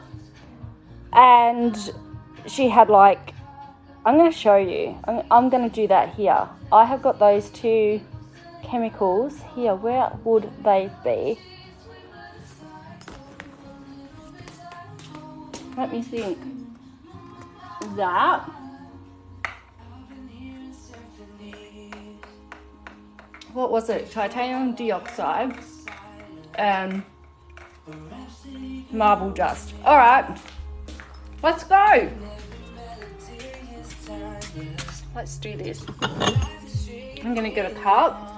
and she had like, I'm going to show you. I'm going to do that here. I have got those two chemicals here. Where would they be? Let me think. That. What was it? Titanium dioxide and marble dust. All right, let's go. Let's do this. I'm gonna get a cup.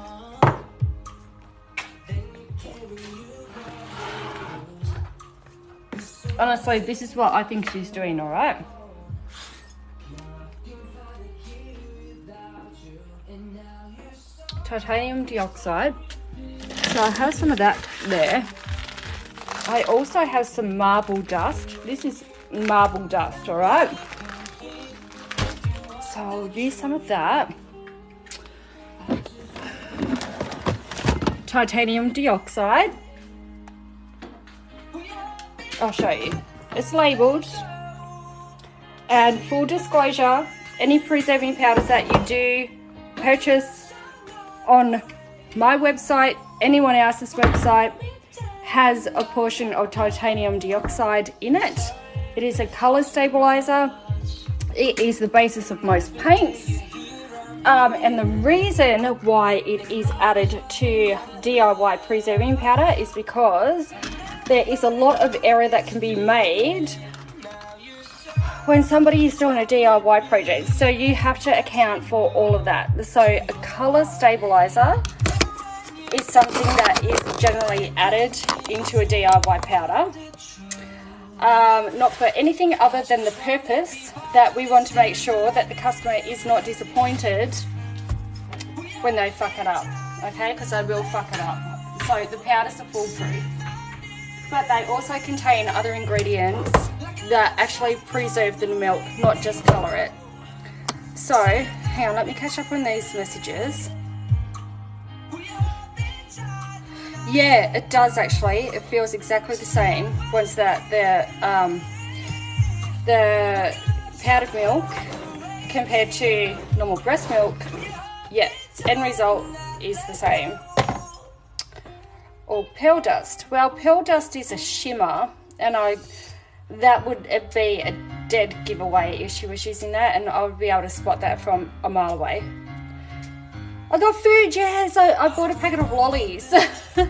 Honestly, this is what I think she's doing, all right? Titanium dioxide. So I have some of that there. I also have some marble dust. This is marble dust, all right? So I'll use some of that. Titanium dioxide. I'll show you. It's labelled. And full disclosure, any preserving powders that you do purchase on my website, anyone else's website, has a portion of titanium dioxide in it. It is a colour stabilizer. It is the basis of most paints. And the reason why it is added to DIY preserving powder is because there is a lot of error that can be made when somebody is doing a DIY project. So you have to account for all of that. So a color stabilizer is something that is generally added into a DIY powder. Not for anything other than the purpose that we want to make sure that the customer is not disappointed when they fuck it up, okay, because they will fuck it up. So the powders are foolproof, but they also contain other ingredients that actually preserve the milk, not just colour it. So hang on, let me catch up on these messages. Yeah, it does actually. It feels exactly the same once that the powdered milk compared to normal breast milk. Yeah, end result is the same. Or pearl dust. Well, pearl dust is a shimmer, and that would be a dead giveaway if she was using that, and I would be able to spot that from a mile away. I got food, yeah, so I bought a packet of lollies. I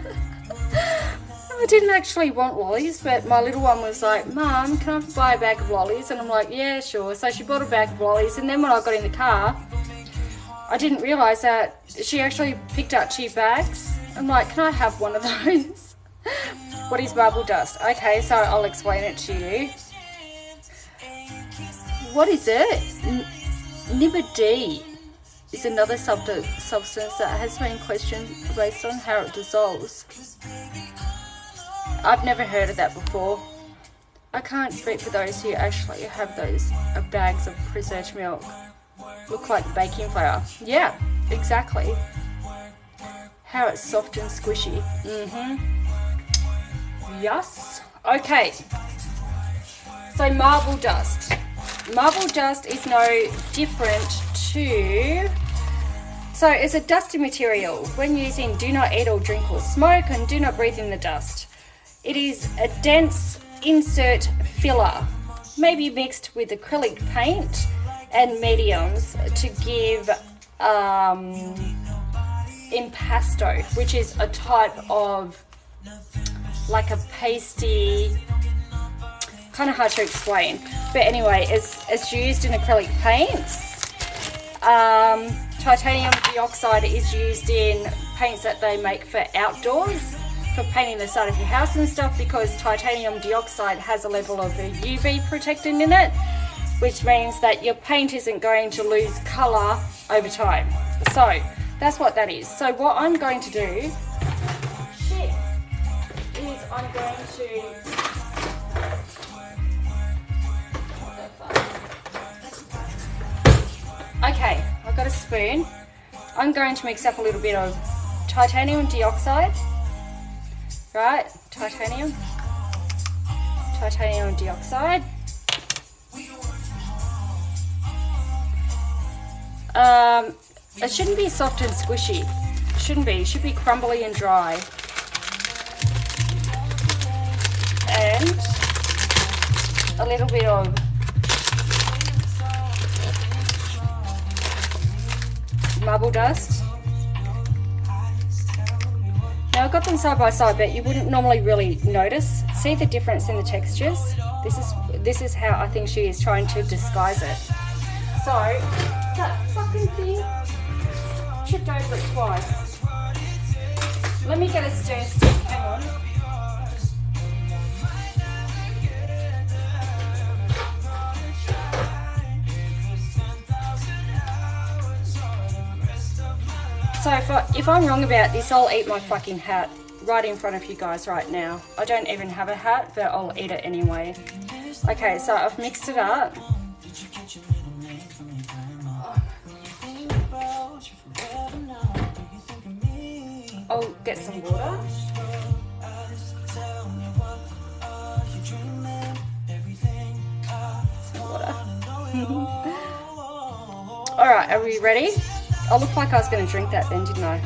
didn't actually want lollies, but my little one was like, Mum, can I buy a bag of lollies? And I'm like, yeah, sure. So she bought a bag of lollies, and then when I got in the car, I didn't realise that she actually picked up 2 bags. I'm like, can I have one of those? What is marble dust? Okay, so I'll explain it to you. What is it? Nibba-D is another substance that has been questioned based on how it dissolves. I've never heard of that before. I can't speak for those who actually have those bags of preserved milk. Look like baking flour. Yeah, exactly. How it's soft and squishy. Yes. Okay. So marble dust. Marble dust is no different to... So it's a dusty material. When using do not eat or drink or smoke, and do not breathe in the dust. It is a dense insert filler, maybe mixed with acrylic paint and mediums to give impasto, which is a type of like a pasty, kind of hard to explain, but anyway, it's used in acrylic paints. Titanium dioxide is used in paints that they make for outdoors, for painting the side of your house and stuff, because titanium dioxide has a level of a UV protectant in it, which means that your paint isn't going to lose colour over time. So that's what that is. So what I'm going to do is I'm going to okay, I've got a spoon. I'm going to mix up a little bit of titanium dioxide, right? Titanium dioxide. It shouldn't be soft and squishy. It shouldn't be. It should be crumbly and dry. And a little bit of marble dust. Now I've got them side by side, but you wouldn't normally really notice. See the difference in the textures? This is how I think she is trying to disguise it. So that fucking thing tripped over it twice. Let me get a stir stick, hang on. So if I'm wrong about this, I'll eat my fucking hat right in front of you guys right now. I don't even have a hat, but I'll eat it anyway. Okay, so I've mixed it up. I'll get some water. Some water. Alright, are we ready? I looked like I was going to drink that then, didn't I?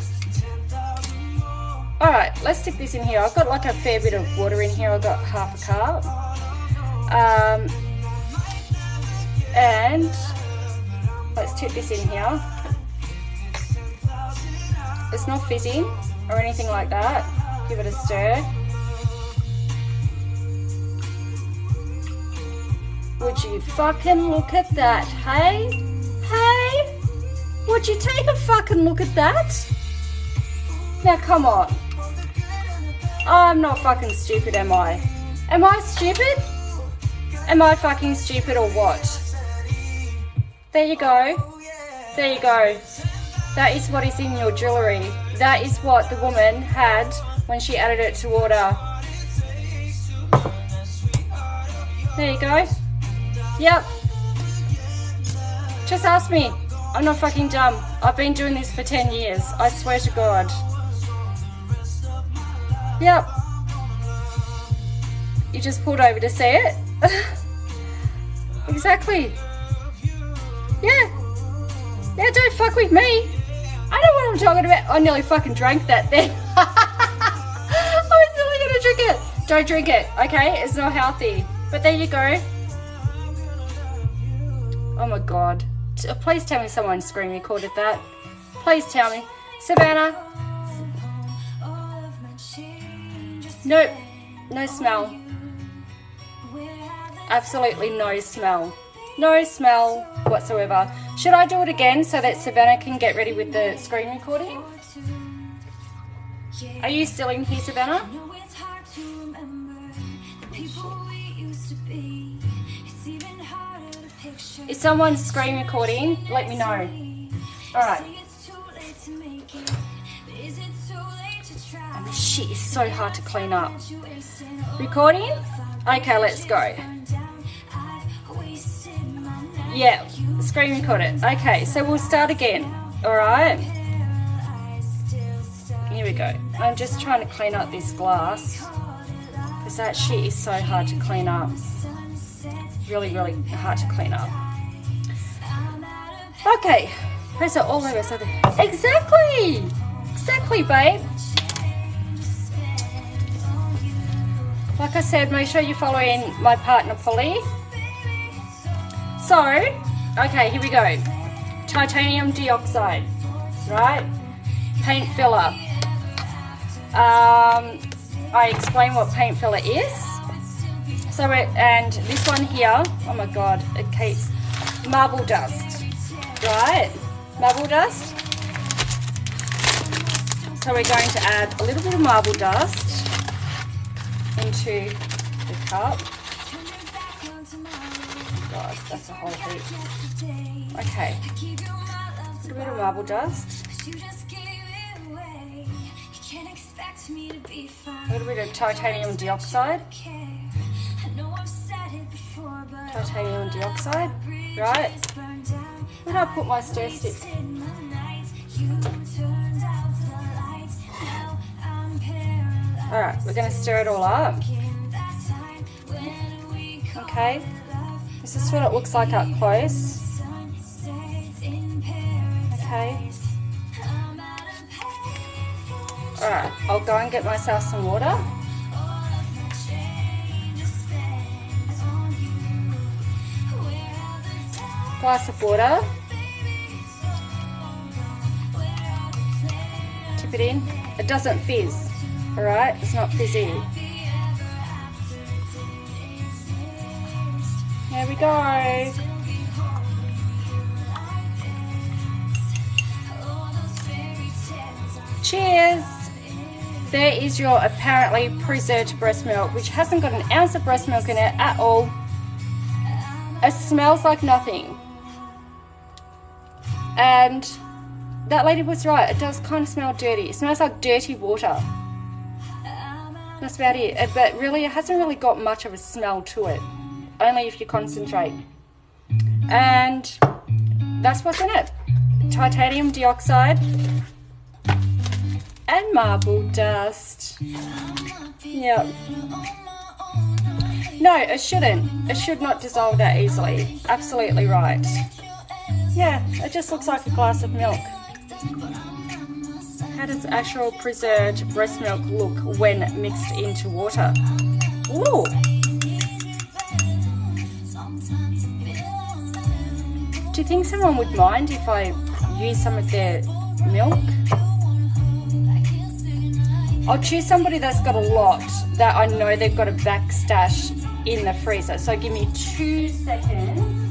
Alright, let's stick this in here. I've got like a fair bit of water in here. I've got half a cup. And let's tip this in here. It's not fizzing or anything like that. Give it a stir. Would you fucking look at that, hey? Hey? Would you take a fucking look at that? Now come on. I'm not fucking stupid, am I? Am I stupid? Am I fucking stupid or what? There you go. There you go. That is what is in your jewellery. That is what the woman had when she added it to water. There you go. Yep. Just ask me. I'm not fucking dumb. I've been doing this for 10 years. I swear to God. Yep. You just pulled over to see it? Exactly. Yeah. Yeah, don't fuck with me. I know what I'm talking about. I nearly fucking drank that then. I was nearly gonna drink it. Don't drink it, okay? It's not healthy. But there you go. Oh my God. Please tell me someone screen recorded that. Please tell me. Savannah. Nope. No smell. Absolutely no smell. No smell whatsoever. Should I do it again so that Savannah can get ready with the screen recording? Are you still in here, Savannah? If someone's screen recording, let me know. Alright. And this shit is so hard to clean up. Recording? Okay, let's go. Yeah, screen recorded. Okay, so we'll start again. Alright. Here we go. I'm just trying to clean up this glass because that shit is so hard to clean up. Really, really hard to clean up. Okay, press it all over so that... Exactly! Exactly, babe. Like I said, make sure you're following my partner, Polly. So, okay, here we go. Titanium dioxide, right? Paint filler. I explain what paint filler is. So, and this one here, oh my God, it keeps marble dust, right? Marble dust. So we're going to add a little bit of marble dust into the cup. God, that's a whole heap. Okay, a little bit of marble dust. A little bit of titanium dioxide. Titanium dioxide, right? Where did I put my stir stick? Alright, we're going to stir it all up. Okay, this is what it looks like up close. Okay. Alright, I'll go and get myself some water. Glass of water. Tip it in. It doesn't fizz. Alright, it's not fizzy. There we go. Cheers! There is your apparently preserved breast milk, which hasn't got an ounce of breast milk in it at all. It smells like nothing. And that lady was right, it does kind of smell dirty. It smells like dirty water. That's about it. But really, it hasn't really got much of a smell to it. Only if you concentrate. And that's what's in it. Titanium dioxide and marble dust. Yep. No, it shouldn't. It should not dissolve that easily. Absolutely right. Yeah, it just looks like a glass of milk. How does actual preserved breast milk look when mixed into water? Ooh. Do you think someone would mind if I use some of their milk? I'll choose somebody that's got a lot that I know they've got a back stash in the freezer. So give me 2 seconds.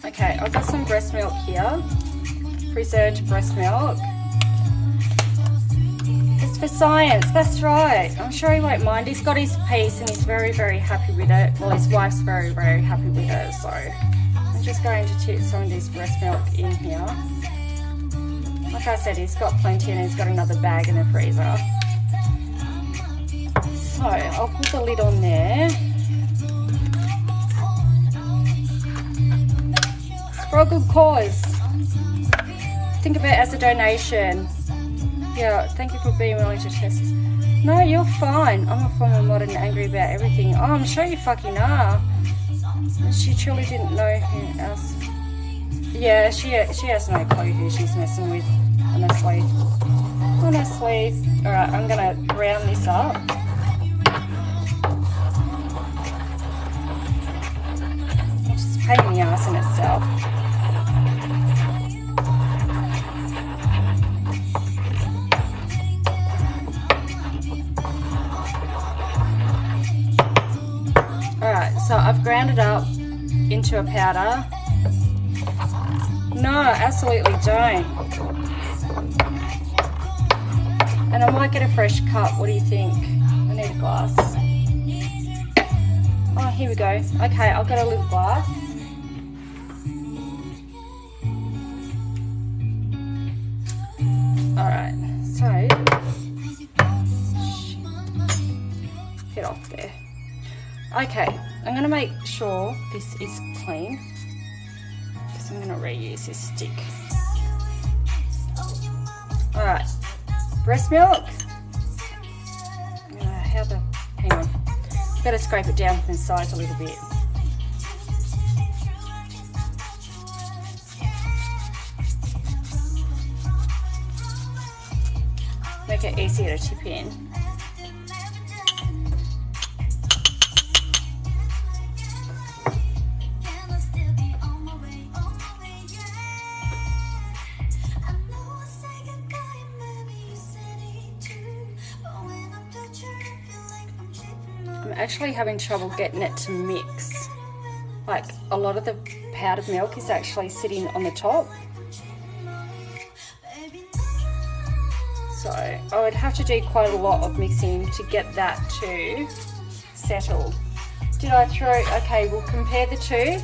Okay, I've got some breast milk here, preserved breast milk. It's for science, that's right. I'm sure he won't mind. He's got his piece and he's very, very happy with it. Well, his wife's very, very happy with it, so I'm just going to tip some of this breast milk in here. Like I said, he's got plenty and he's got another bag in the freezer. So I'll put the lid on there. For a good cause. Think of it as a donation. Yeah, thank you for being willing to test. No, you're fine. I'm a former modern angry about everything. Oh, I'm sure you fucking are. She truly didn't know who else. Yeah, she has no clue who she's messing with, honestly. Honestly. Alright, I'm gonna round this up. It's just a pain in the ass in itself. Alright, so I've ground it up into a powder. No, absolutely don't. And I might get a fresh cup. What do you think? I need a glass. Oh, here we go. Okay, I'll get a little glass. Alright, so get off there. Okay, I'm going to make sure this is clean because I'm going to reuse this stick. Alright, breast milk. Hang on. I've got to scrape it down from the sides a little bit. Make it easier to tip in. Actually having trouble getting it to mix. Like a lot of the powdered milk is actually sitting on the top. So I would have to do quite a lot of mixing to get that to settle. Did I throw, okay, we'll compare the two.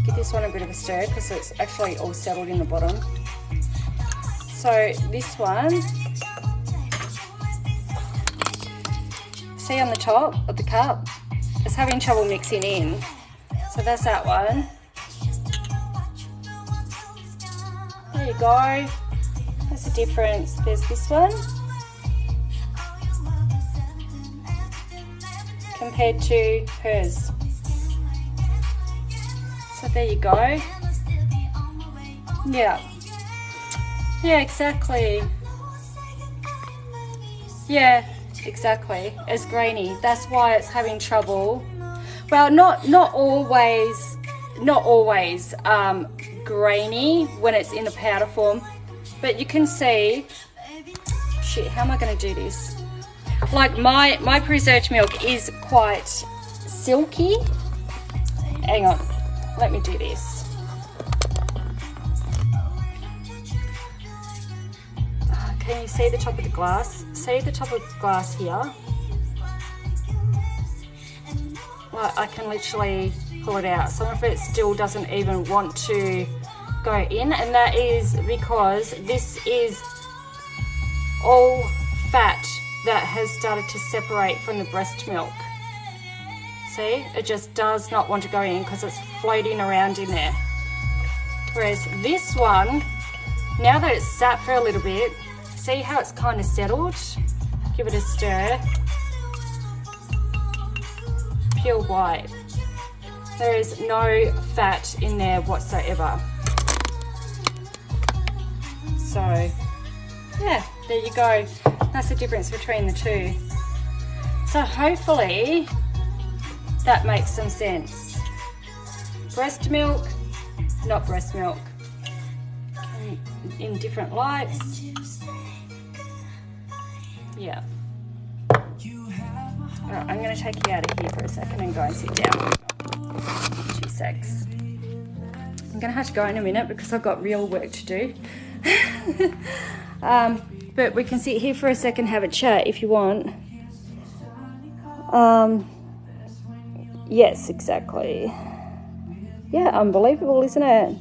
Give this one a bit of a stir because it's actually all settled in the bottom. So this one, see on the top of the cup, it's having trouble mixing in. So that's that one. There you go. There's the difference. There's this one compared to hers. So there you go. Yeah. Yeah, exactly. Yeah. Exactly, it's grainy. That's why it's having trouble. Well, not always grainy when it's in the powder form, but you can see. Shit, how am I going to do this? Like my preserved milk is quite silky. Hang on, let me do this. Can you see the top of the glass? See the top of the glass here? Well, I can literally pull it out. Some of it still doesn't even want to go in, and that is because this is all fat that has started to separate from the breast milk. See, it just does not want to go in because it's floating around in there. Whereas this one, now that it's sat for a little bit, see how it's kind of settled? Give it a stir. Pure white. There is no fat in there whatsoever. So, yeah, there you go. That's the difference between the two. So hopefully that makes some sense. Breast milk, not breast milk. In different lights. Yeah. Alright, I'm going to take you out of here for a second and go and sit down. 2 secs. I'm going to have to go in a minute because I've got real work to do. But we can sit here for a second, have a chat if you want. Yes, exactly. Yeah, unbelievable, isn't it?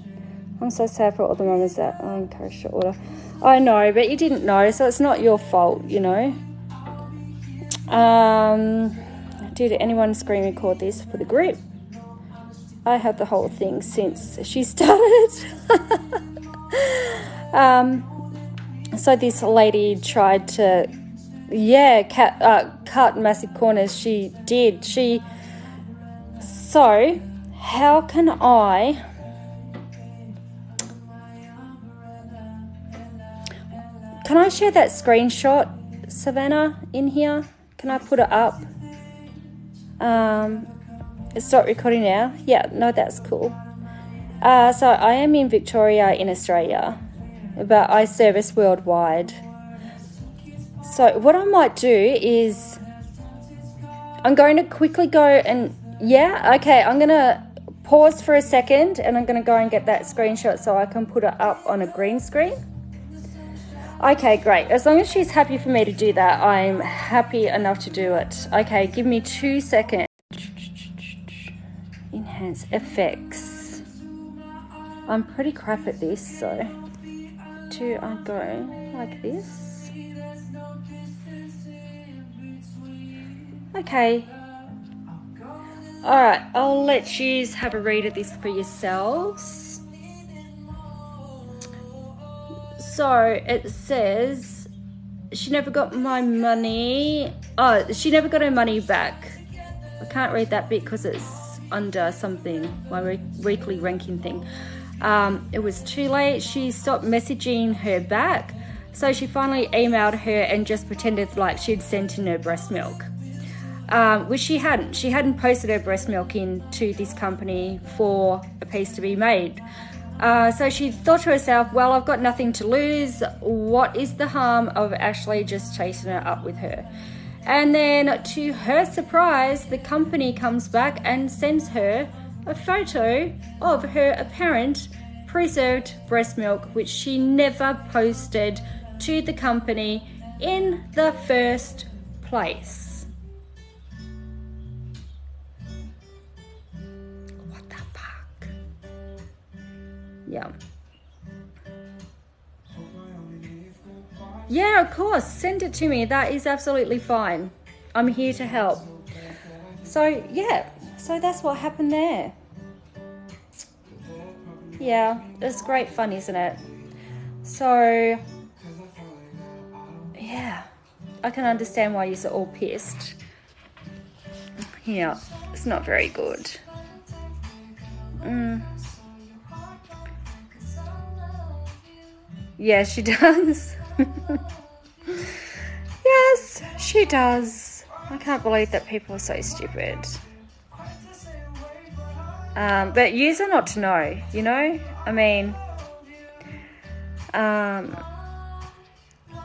I'm so sad for all the mamas that I encouraged to order. I know, but you didn't know, so it's not your fault, you know. Did anyone screen record this for the group? I have the whole thing since she started. So this lady tried to, yeah, cut massive corners. She did. So how can I share that screenshot, Savannah, in here? Can I put it up? It's not recording now. Yeah, no, that's cool. So I am in Victoria in Australia, but I service worldwide. So what I might do is I'm going to quickly go and, yeah, okay, I'm going to pause for a second and I'm going to go and get that screenshot so I can put it up on a green screen. Okay, great. As long as she's happy for me to do that, I'm happy enough to do it. Okay, give me 2 seconds. Enhance effects. I'm pretty crap at this, so I go like this. Okay. Alright, I'll let you have a read of this for yourselves. So it says she never got my money. Oh, she never got her money back. I can't read that bit because it's under something, my weekly ranking thing. It was too late. She stopped messaging her back. So she finally emailed her and just pretended like she'd sent in her breast milk. Which she hadn't. She hadn't posted her breast milk into this company for a piece to be made. So she thought to herself, well, I've got nothing to lose. What is the harm of actually just chasing her up with her? And then to her surprise, the company comes back and sends her a photo of her apparent preserved breast milk, which she never posted to the company in the first place. What the fuck? Yeah. Yeah, of course. Send it to me. That is absolutely fine. I'm here to help. So, yeah. So that's what happened there. Yeah, it's great fun, isn't it? So, yeah. I can understand why you're all pissed. Yeah, it's not very good. Yeah, she does. Yes, she does. I can't believe that people are so stupid. But yous are not to know, you know? I mean,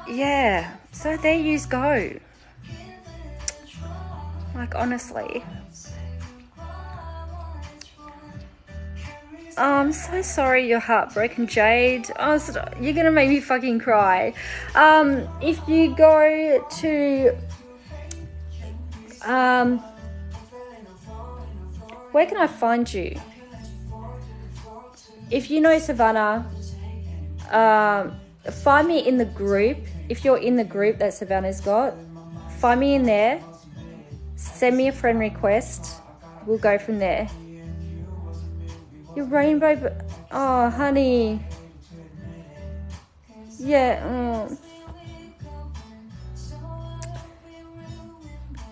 yeah. So there yous go. Like, honestly. Oh, I'm so sorry you're heartbroken, Jade. Oh, you're going to make me fucking cry. If you go to... where can I find you? If you know Savannah, find me in the group. If you're in the group that Savannah's got, find me in there. Send me a friend request. we'll go from there. Your rainbow, oh honey. Yeah,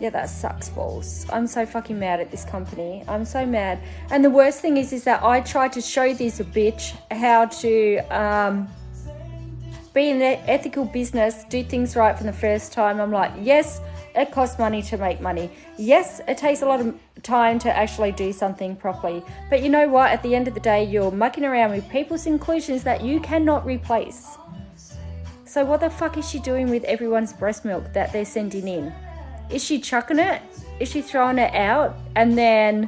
yeah, that sucks balls. I'm so fucking mad at this company. I'm so mad. And the worst thing is that I tried to show this bitch how to be in an ethical business, do things right from the first time. I'm like, yes, it costs money to make money. Yes, it takes a lot of time to actually do something properly. But you know what? At the end of the day, you're mucking around with people's inclusions that you cannot replace. So what the fuck is she doing with everyone's breast milk that they're sending in? Is she chucking it? Is she throwing it out and then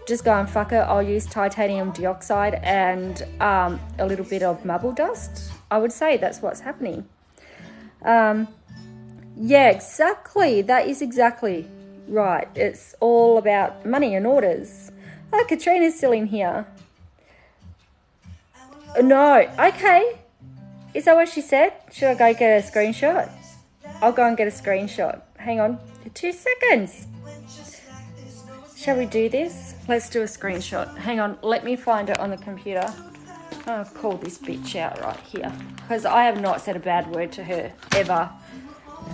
just going, fuck it, I'll use titanium dioxide and a little bit of marble dust? I would say that's what's happening. Yeah, exactly. That is exactly right. It's all about money and orders. Oh, Katrina's still in here. No. Okay. Is that what she said? Should I go get a screenshot? I'll go and get a screenshot. Hang on. 2 seconds. Shall we do this? Let's do a screenshot. Hang on. Let me find it on the computer. I'll call this bitch out right here. Because I have not said a bad word to her. Ever.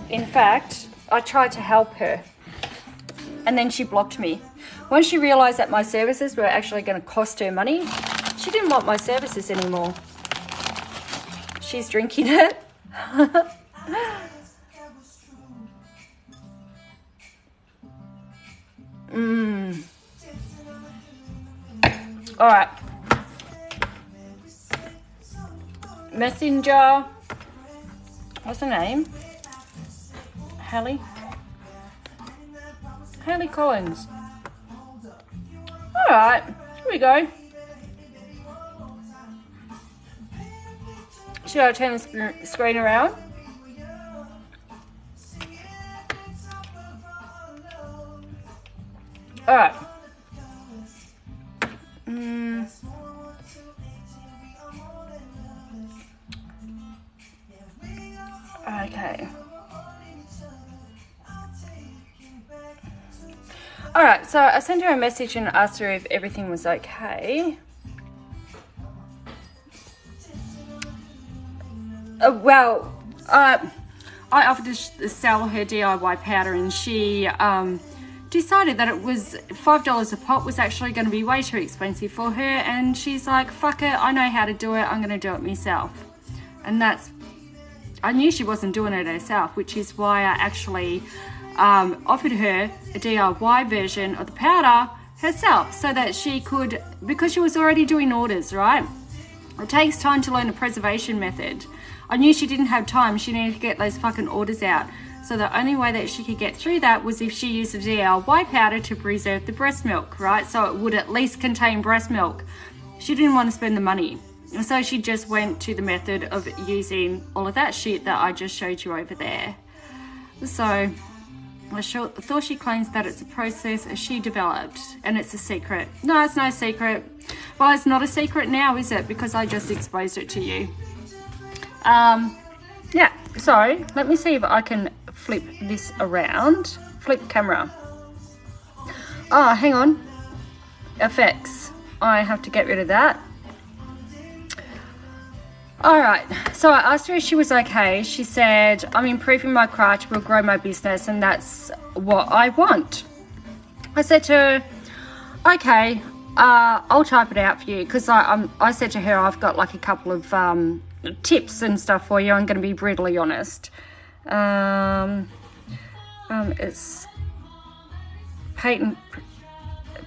In fact, I tried to help her. And then she blocked me. Once she realised that my services were actually going to cost her money, she didn't want my services anymore. She's drinking it. All right. Messenger. What's her name? Haley Collins. All right. Here we go. Should I turn the screen around? All right. Okay. All right. So I sent her a message and asked her if everything was okay. I offered to sell her DIY powder, and she decided that it was $5 a pop was actually going to be way too expensive for her, and she's like, fuck it, I know how to do it, I'm going to do it myself. And I knew she wasn't doing it herself, which is why I actually offered her a DIY version of the powder herself, so that she could, because she was already doing orders, right? It takes time to learn the preservation method. I knew she didn't have time. She needed to get those fucking orders out. So the only way that she could get through that was if she used a DIY powder to preserve the breast milk, right? So it would at least contain breast milk. She didn't want to spend the money. And so she just went to the method of using all of that shit that I just showed you over there. So I thought she claims that it's a process she developed and it's a secret. No, it's no secret. Well, it's not a secret now, is it? Because I just exposed it to you. Yeah, so let me see if I can flip this around. Flip camera. Oh, hang on. Effects. I have to get rid of that. All right, so I asked her if she was okay. She said, I'm improving my craft, will grow my business, and that's what I want. I said to her, okay, I'll type it out for you, because I said to her, I've got like a couple of tips and stuff for you. I'm going to be brutally honest. It's patent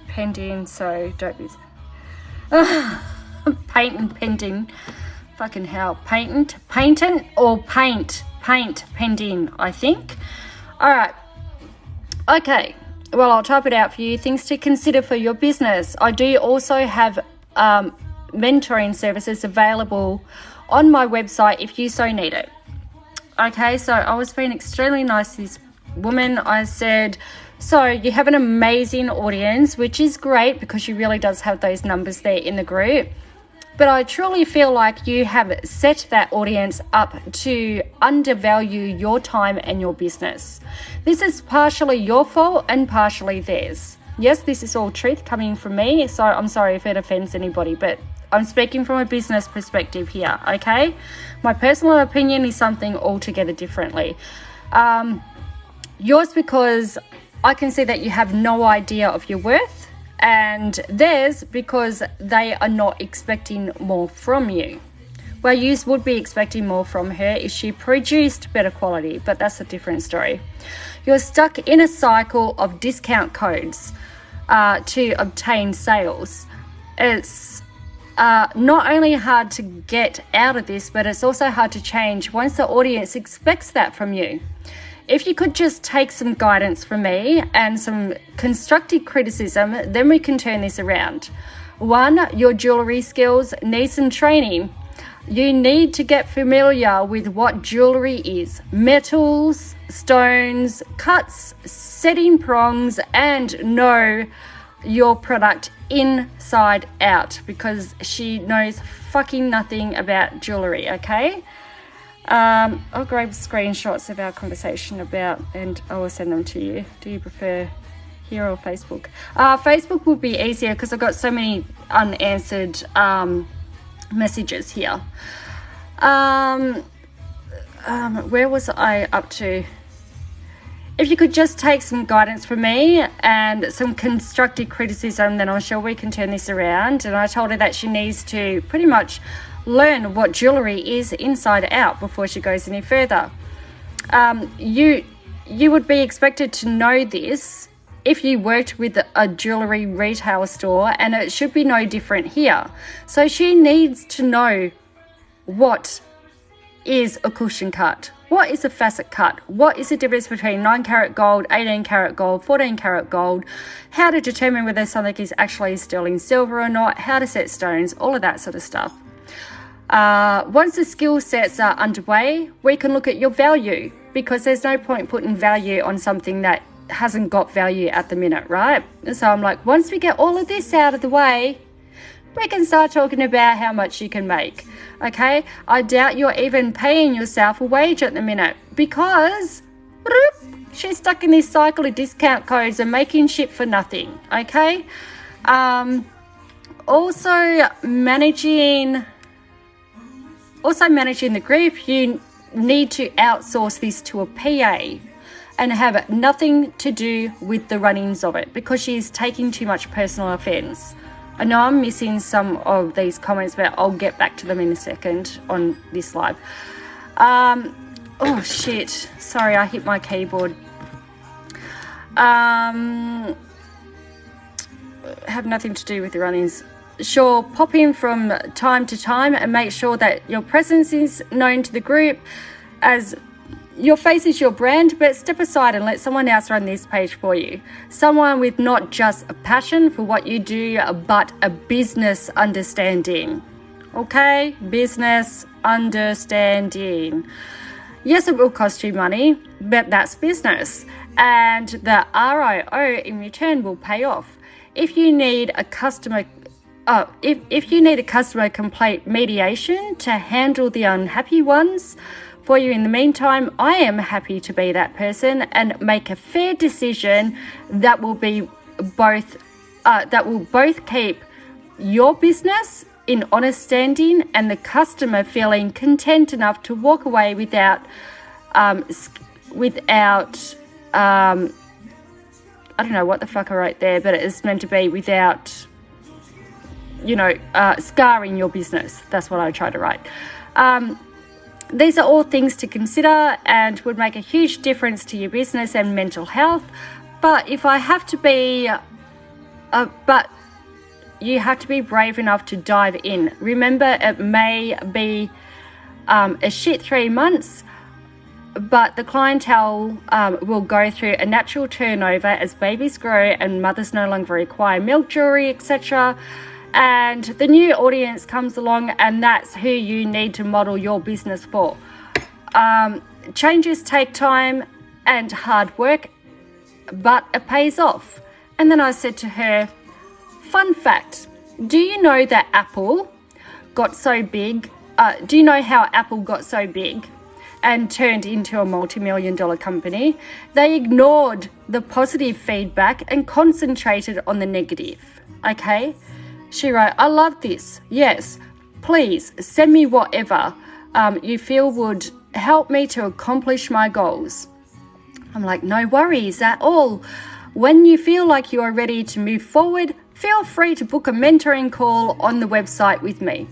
pending, so don't be patent pending. Fucking hell, patent or paint pending, I think. All right, okay, well, I'll type it out for you. Things to consider for your business. I do also have mentoring services available on my website if you so need it. Okay, so I was being extremely nice to this woman. I said, so you have an amazing audience, which is great because she really does have those numbers there in the group. But I truly feel like you have set that audience up to undervalue your time and your business. This is partially your fault and partially theirs. Yes, this is all truth coming from me, so I'm sorry if it offends anybody, but I'm speaking from a business perspective here, okay? My personal opinion is something altogether differently. Yours, because I can see that you have no idea of your worth, and theirs because they are not expecting more from you. Well, you would be expecting more from her if she produced better quality, but that's a different story. You're stuck in a cycle of discount codes to obtain sales. It's not only hard to get out of this, but it's also hard to change once the audience expects that from you. If you could just take some guidance from me and some constructive criticism, then we can turn this around. 1, your jewellery skills need some training. You need to get familiar with what jewellery is. Metals, stones, cuts, setting prongs, and know your product inside out, because she knows fucking nothing about jewellery, okay? I'll grab screenshots of our conversation and I will send them to you. Do you prefer here or Facebook? Facebook would be easier because I've got so many unanswered messages here. Where was I up to? If you could just take some guidance from me and some constructive criticism, then I'm sure we can turn this around. And I told her that she needs to pretty much learn what jewellery is inside out before she goes any further. You would be expected to know this if you worked with a jewellery retail store, and it should be no different here. So she needs to know what is a cushion cut, what is a facet cut, what is the difference between 9 karat gold, 18 karat gold, 14 karat gold, how to determine whether something is actually sterling silver or not, how to set stones, all of that sort of stuff. Once the skill sets are underway, we can look at your value, because there's no point putting value on something that hasn't got value at the minute, right? So I'm like, once we get all of this out of the way, we can start talking about how much you can make, okay? I doubt you're even paying yourself a wage at the minute, because she's stuck in this cycle of discount codes and making shit for nothing, okay? Also managing the group, you need to outsource this to a PA and have nothing to do with the runnings of it, because she's taking too much personal offence. I know I'm missing some of these comments, but I'll get back to them in a second on this live. Oh shit, sorry, I hit my keyboard. Have nothing to do with the runnings. Sure, pop in from time to time and make sure that your presence is known to the group, as your face is your brand, but step aside and let someone else run this page for you. Someone with not just a passion for what you do, but a business understanding. Okay? Business understanding. Yes, it will cost you money, but that's business. And the ROI in return will pay off. If you need a customer complaint mediation to handle the unhappy ones for you in the meantime, I am happy to be that person and make a fair decision that will both keep your business in honest standing and the customer feeling content enough to walk away without I don't know what the fuck I wrote there, but it's meant to be without, scarring your business. That's what I tried to write. These are all things to consider and would make a huge difference to your business and mental health. But you have to be brave enough to dive in. Remember, it may be a shit 3 months, but the clientele will go through a natural turnover as babies grow and mothers no longer require milk jewellery, etc. And the new audience comes along, and that's who you need to model your business for. Changes take time and hard work, but it pays off. And then I said to her, fun fact, do you know that Apple got so big? Do you know how Apple got so big? and turned into a multi-million-dollar company. They ignored the positive feedback and concentrated on the negative. Okay? She wrote, I love this. Yes, please send me whatever you feel would help me to accomplish my goals. I'm like, no worries at all. When you feel like you are ready to move forward, feel free to book a mentoring call on the website with me.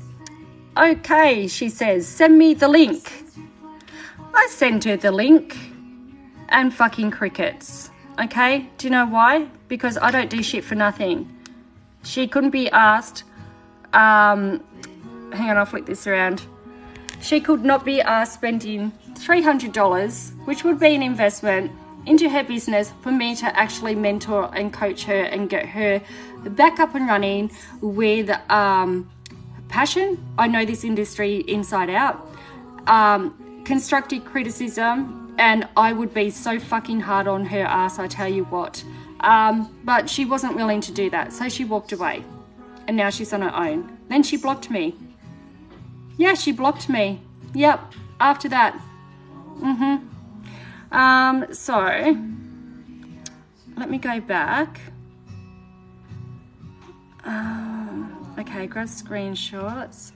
Okay, she says, send me the link. I sent her the link and fucking crickets. Okay, do you know why? Because I don't do shit for nothing. She couldn't be asked, hang on, I'll flick this around. She could not be asked spending $300, which would be an investment, into her business for me to actually mentor and coach her and get her back up and running with passion. I know this industry inside out. Constructive criticism, and I would be so fucking hard on her ass, I tell you what. But she wasn't willing to do that, so she walked away. And now she's on her own. Then she blocked me. Yeah, she blocked me. Yep, after that. So, let me go back. Okay, grab screenshots.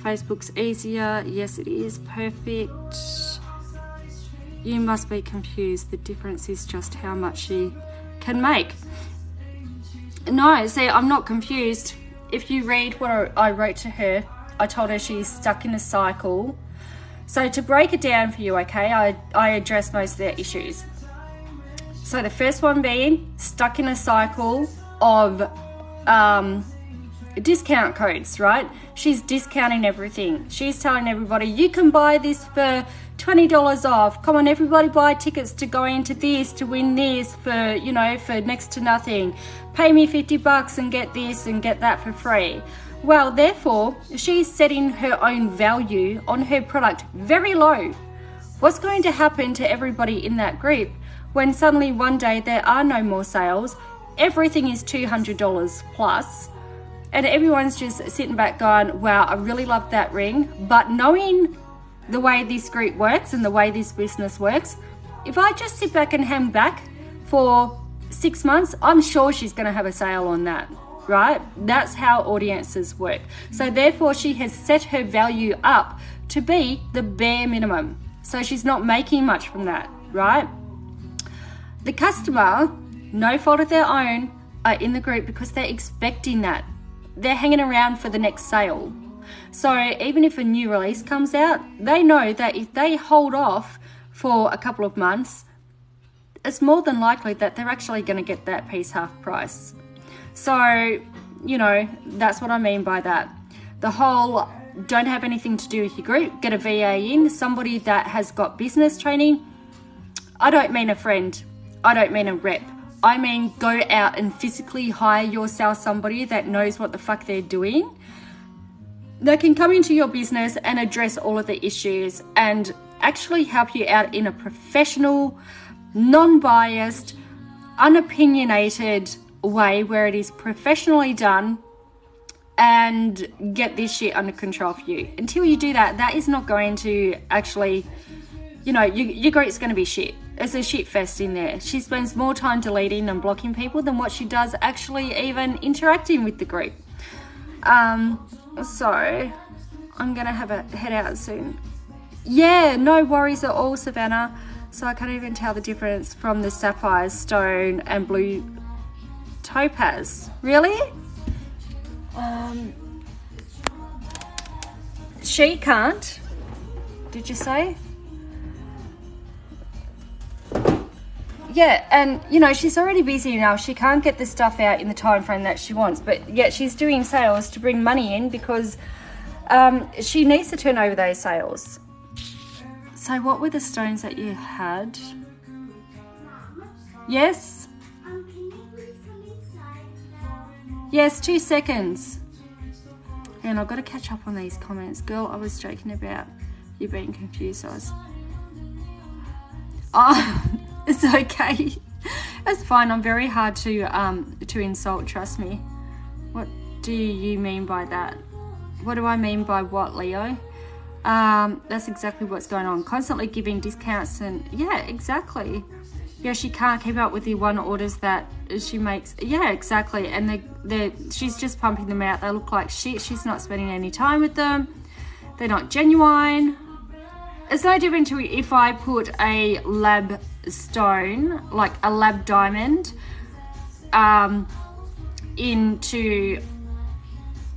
Facebook's easier. Yes, it is. Perfect. You must be confused. The difference is just how much she can make. No, see, I'm not confused. If you read what I wrote to her, I told her she's stuck in a cycle. So to break it down for you, okay, I address most of their issues. So the first one being stuck in a cycle of discount codes, right? She's discounting everything. She's telling everybody, you can buy this for $20 off. Come on, everybody buy tickets to go into this, to win this for, you know, for next to nothing. Pay me $50 and get this and get that for free. Well, therefore, she's setting her own value on her product very low. What's going to happen to everybody in that group when suddenly one day there are no more sales, everything is $200 plus, and everyone's just sitting back going, wow, I really love that ring, but knowing the way this group works and the way this business works, if I just sit back and hang back for 6 months, I'm sure she's going to have a sale on that, right? That's how audiences work. So therefore, she has set her value up to be the bare minimum. So she's not making much from that, right? The customer, no fault of their own, are in the group because they're expecting that. They're hanging around for the next sale. So even if a new release comes out, they know that if they hold off for a couple of months, it's more than likely that they're actually going to get that piece half price. So, you know, that's what I mean by that. The whole don't have anything to do with your group, get a VA in, somebody that has got business training. I don't mean a friend. I don't mean a rep. I mean go out and physically hire yourself somebody that knows what the fuck they're doing, that can come into your business and address all of the issues and actually help you out in a professional, non-biased, unopinionated way where it is professionally done, and get this shit under control for you. Until you do that, that is not going to actually, you know, your group's going to be shit. It's a shit fest in there. She spends more time deleting and blocking people than what she does actually even interacting with the group. So I'm gonna have a head out soon. Yeah, no worries at all, Savannah. So I can't even tell the difference from the sapphire stone and blue topaz. Really? She can't. Did you say? Yeah, and you know, she's already busy now. She can't get the stuff out in the time frame that she wants, but yet she's doing sales to bring money in because she needs to turn over those sales. So what were the stones that you had? Yes? Yes, 2 seconds. And I've got to catch up on these comments. Girl, I was joking about you being confused. Oh, it's okay. It's fine. I'm very hard to insult, trust me. What do you mean by that? What do I mean by what, Leo? That's exactly what's going on. Constantly giving discounts and yeah, exactly. Yeah, she can't keep up with the one orders that she makes. Yeah, exactly. And she's just pumping them out. They look like shit. She's not spending any time with them. They're not genuine. It's no different to if I put a lab stone, like a lab diamond, into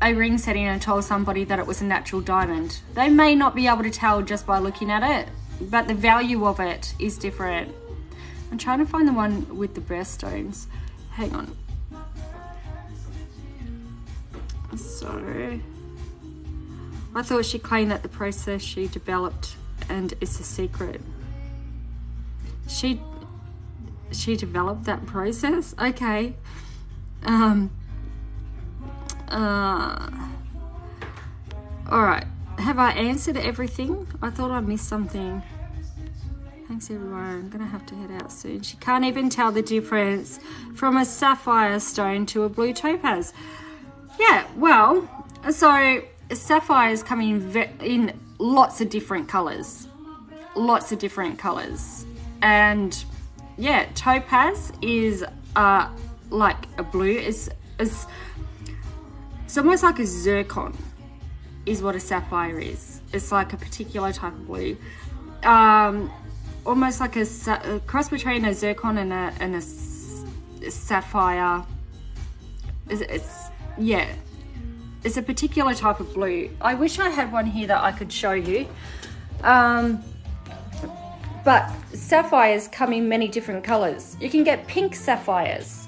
a ring setting and told somebody that it was a natural diamond. They may not be able to tell just by looking at it, but the value of it is different. I'm trying to find the one with the birthstones. Hang on. So, I thought she claimed that the process she developed and it's a secret. She developed that process? Okay. Alright. Have I answered everything? I thought I missed something. Thanks everyone. I'm gonna have to head out soon. She can't even tell the difference from a sapphire stone to a blue topaz. Yeah, well, so sapphires come in lots of different colors. Lots of different colors. And yeah, topaz is like a blue. It's almost like a zircon is what a sapphire is. It's like a particular type of blue. Almost like a cross between a zircon and a sapphire. Yeah, it's a particular type of blue. I wish I had one here that I could show you. But sapphires come in many different colors. You can get pink sapphires.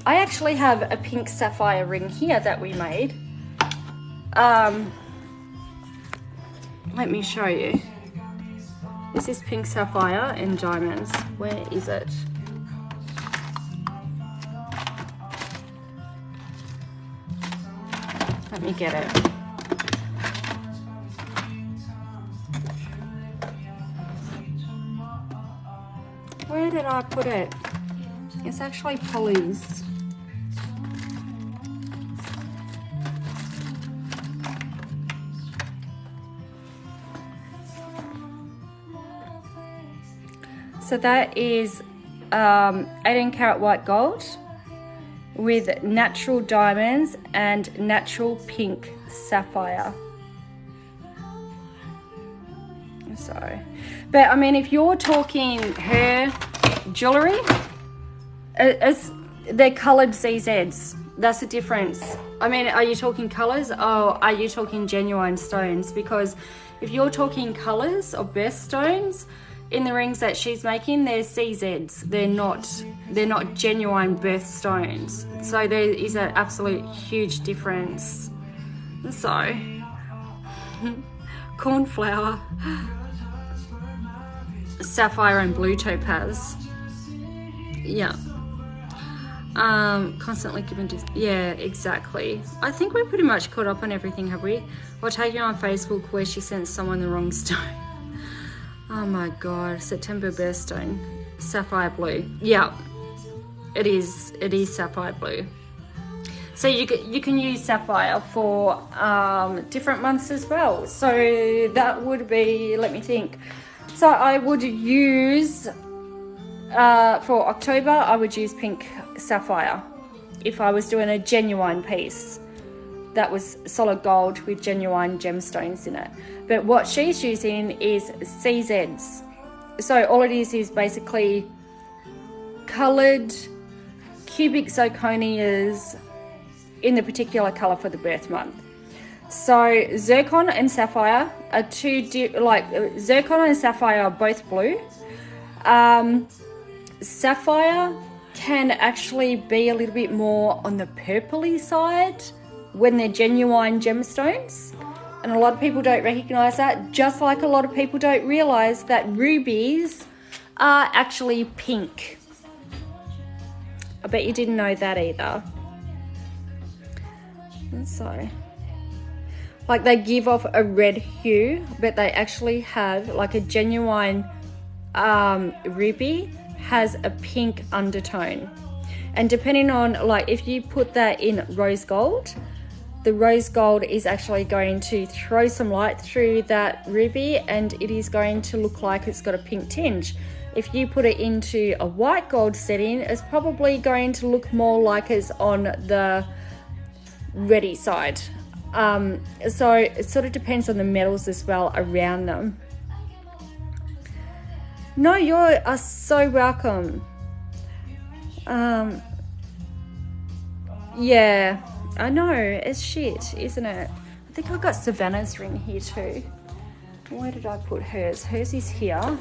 I actually have a pink sapphire ring here that we made. Let me show you. This is pink sapphire and diamonds. Where is it? Let me get it. Where did I put it? It's actually Polly's. So that is 18 karat white gold with natural diamonds and natural pink sapphire. Sorry. But I mean, if you're talking her jewellery, they're coloured CZs. That's the difference. I mean, are you talking colours or are you talking genuine stones? Because if you're talking colours or birthstones, in the rings that she's making, they're CZs. They're not genuine birthstones. So there is an absolute huge difference. So, cornflower, sapphire and blue topaz. Yeah. Constantly giving yeah, exactly. I think we're pretty much caught up on everything, have we? Or taking on Facebook where she sent someone the wrong stone. Oh my god, September birthstone, sapphire blue. Yeah, it is sapphire blue. So you can use sapphire for different months as well. So that would be, let me think. So I would use, for October, I would use pink sapphire if I was doing a genuine piece that was solid gold with genuine gemstones in it. But what she's using is CZs. So all it is basically coloured cubic zirconias in the particular colour for the birth month. So zircon and sapphire are zircon and sapphire are both blue. Sapphire can actually be a little bit more on the purpley side when they're genuine gemstones, and a lot of people don't recognize that, just like a lot of people don't realize that rubies are actually pink. I bet you didn't know that either. And so, like, they give off a red hue, but they actually have, like, a genuine ruby has a pink undertone. And depending on, like, if you put that in rose gold, the rose gold is actually going to throw some light through that ruby, and it is going to look like it's got a pink tinge. If you put it into a white gold setting, it's probably going to look more like it's on the reddy side. So it sort of depends on the metals as well around them. No, you are so welcome. Yeah, I know, it's shit, isn't it? I think I've got Savannah's ring here too. Where did I put hers? Hers is here,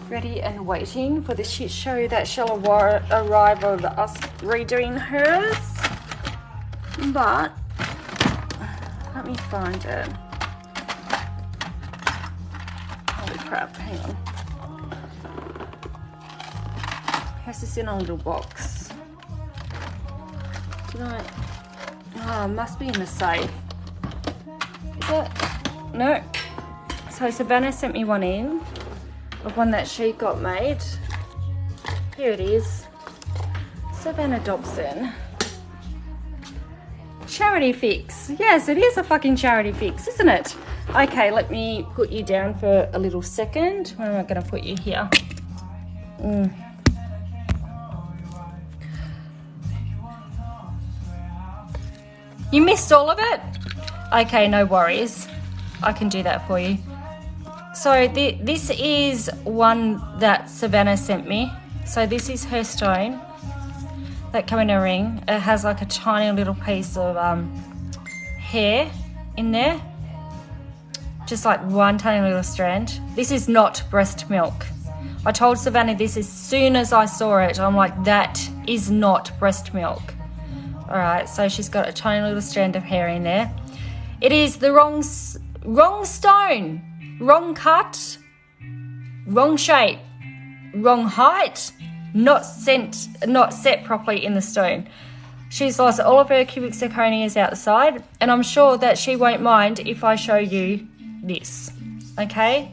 ready and waiting for the shit show that shall arrive of us redoing hers. But, let me find it. Holy crap, hang on. Hers is in a little box. Did I? Oh, must be in the safe. Is it? No. So Savannah sent me one in, of one that she got made. Here it is. Savannah Dobson. Charity fix. Yes, it is a fucking charity fix, isn't it? Okay, let me put you down for a little second. Where am I going to put you here? You missed all of it? Okay, no worries. I can do that for you. So this is one that Savannah sent me. So this is her stone that came in a ring. It has like a tiny little piece of hair in there. Just like one tiny little strand. This is not breast milk. I told Savannah this as soon as I saw it. I'm like, that is not breast milk. Alright, so she's got a tiny little strand of hair in there. It is the wrong stone, wrong cut, wrong shape, wrong height, not set properly in the stone. She's lost all of her cubic zirconias out the side, and I'm sure that she won't mind if I show you this, okay?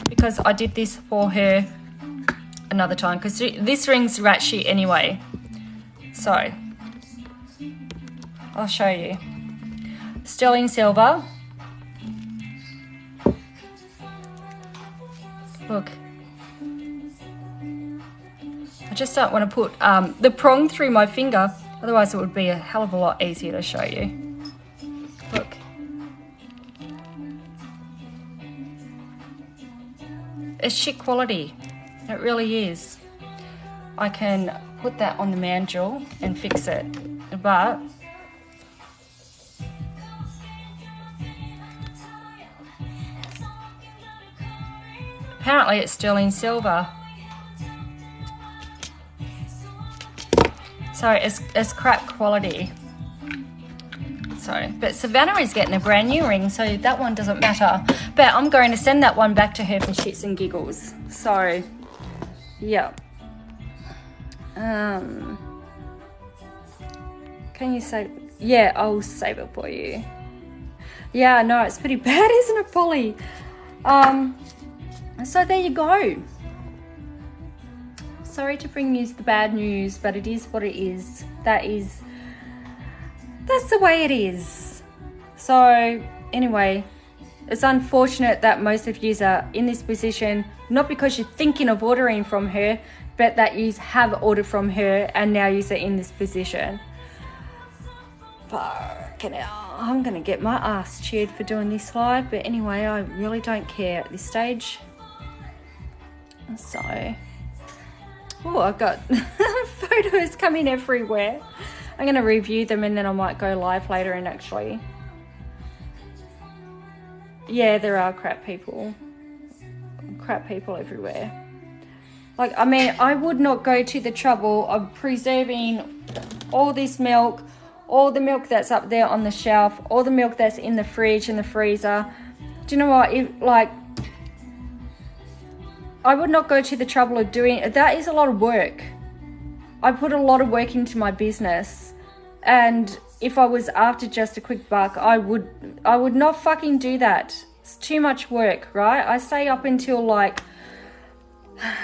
Because I did this for her another time, because this ring's rat shit anyway. So I'll show you. Sterling silver. Look. I just don't want to put the prong through my finger, otherwise it would be a hell of a lot easier to show you. Look. It's shit quality. It really is. I can put that on the mandrel and fix it, but apparently it's sterling silver. So it's crap quality. So, but Savannah is getting a brand new ring, so that one doesn't matter. But I'm going to send that one back to her for shits and giggles. So, yeah. Can you save? Yeah, I'll save it for you. Yeah, no, it's pretty bad, isn't it, Polly? So there you go. Sorry to bring you the bad news, but it is what it is. That's the way it is. So anyway, it's unfortunate that most of you are in this position, not because you're thinking of ordering from her, but that you have ordered from her and now you're in this position. Fucking hell, I'm gonna get my ass cheered for doing this live, but anyway, I really don't care at this stage. So, oh, I've got photos coming everywhere. I'm gonna review them and then I might go live later and actually, yeah, there are crap people everywhere. Like, I mean, I would not go to the trouble of preserving all this milk, all the milk that's up there on the shelf, all the milk that's in the fridge and the freezer. Do you know what? I would not go to the trouble of doing it. That is a lot of work. I put a lot of work into my business, and if I was after just a quick buck, I would not fucking do that. It's too much work, right? I stay up until like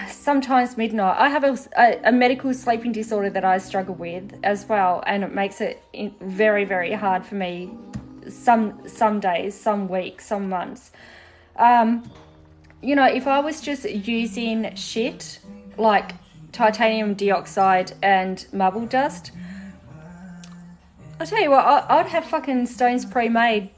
sometimes midnight. I have a medical sleeping disorder that I struggle with as well, and it makes it very, very hard for me some days, some weeks, some months. You know, if I was just using shit like titanium dioxide and marble dust, I'll tell you what, I'd have fucking stones pre-made.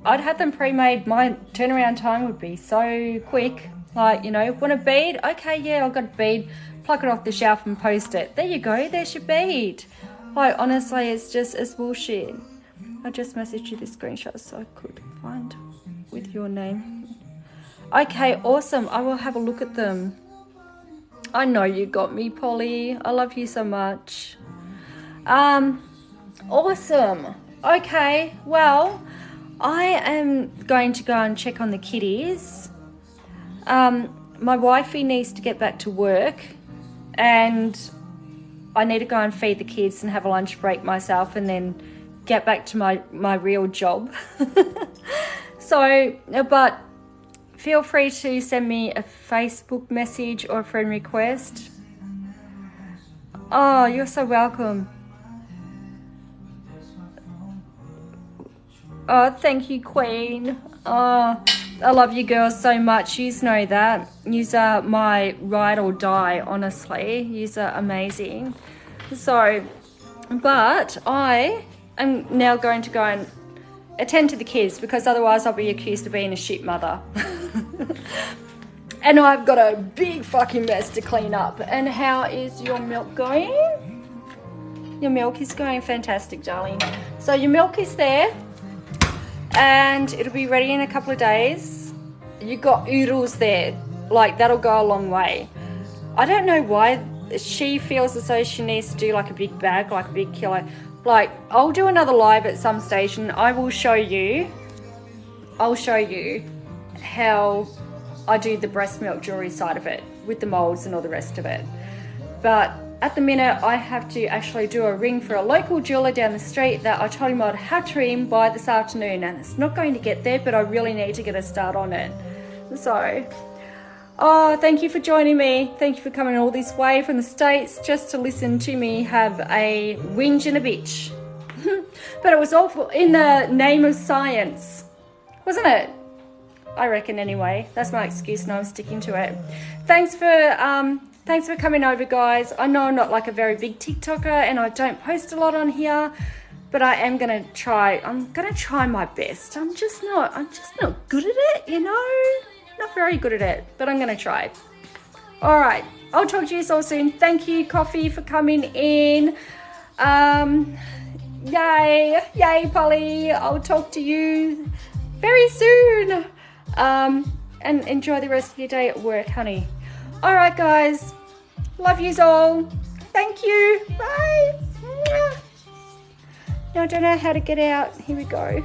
I'd have them pre-made. My turnaround time would be so quick. Like, you know, want a bead? Okay, yeah, I've got a bead. Pluck it off the shelf and post it. There you go, there's your bead. Like, honestly, it's bullshit. I just messaged you the screenshot so I could find with your name. Okay, awesome. I will have a look at them. I know you got me, Polly. I love you so much. Awesome. Okay, well, I am going to go and check on the kitties. My wifey needs to get back to work, and I need to go and feed the kids and have a lunch break myself, and then get back to my real job. So, but feel free to send me a Facebook message or a friend request. Oh, you're so welcome. Oh, thank you, Queen. Oh, I love you girls so much. You know that. Yous are my ride or die, honestly. Yous are amazing. So, but I am now going to go and attend to the kids, because otherwise I'll be accused of being a shit mother. And I've got a big fucking mess to clean up. And how is your milk going? Your milk is going fantastic, darling. So your milk is there, and it'll be ready in a couple of days. You got oodles there, like that'll go a long way. I don't know why she feels as though she needs to do like a big bag, like a big kilo. Like, I'll do another live at some stage and I will show you, I'll show you how I do the breast milk jewellery side of it with the molds and all the rest of it. But at the minute, I have to actually do a ring for a local jeweller down the street that I told him I'd have to ring by this afternoon, and it's not going to get there, but I really need to get a start on it. So, oh, thank you for joining me. Thank you for coming all this way from the States just to listen to me have a whinge and a bitch. But it was all in the name of science, wasn't it? I reckon anyway. That's my excuse and I'm sticking to it. Thanks for coming over, guys. I know I'm not like a very big TikToker and I don't post a lot on here, but I am gonna try. I'm gonna try my best. I'm just not good at it, you know? Not very good at it, but I'm gonna try. All right, I'll talk to you so soon. Thank you, Coffee, for coming in. Yay, Polly. I'll talk to you very soon. And enjoy the rest of your day at work, honey. All right, guys. Love yous all. Thank you. Bye. Now I don't know how to get out. Here we go.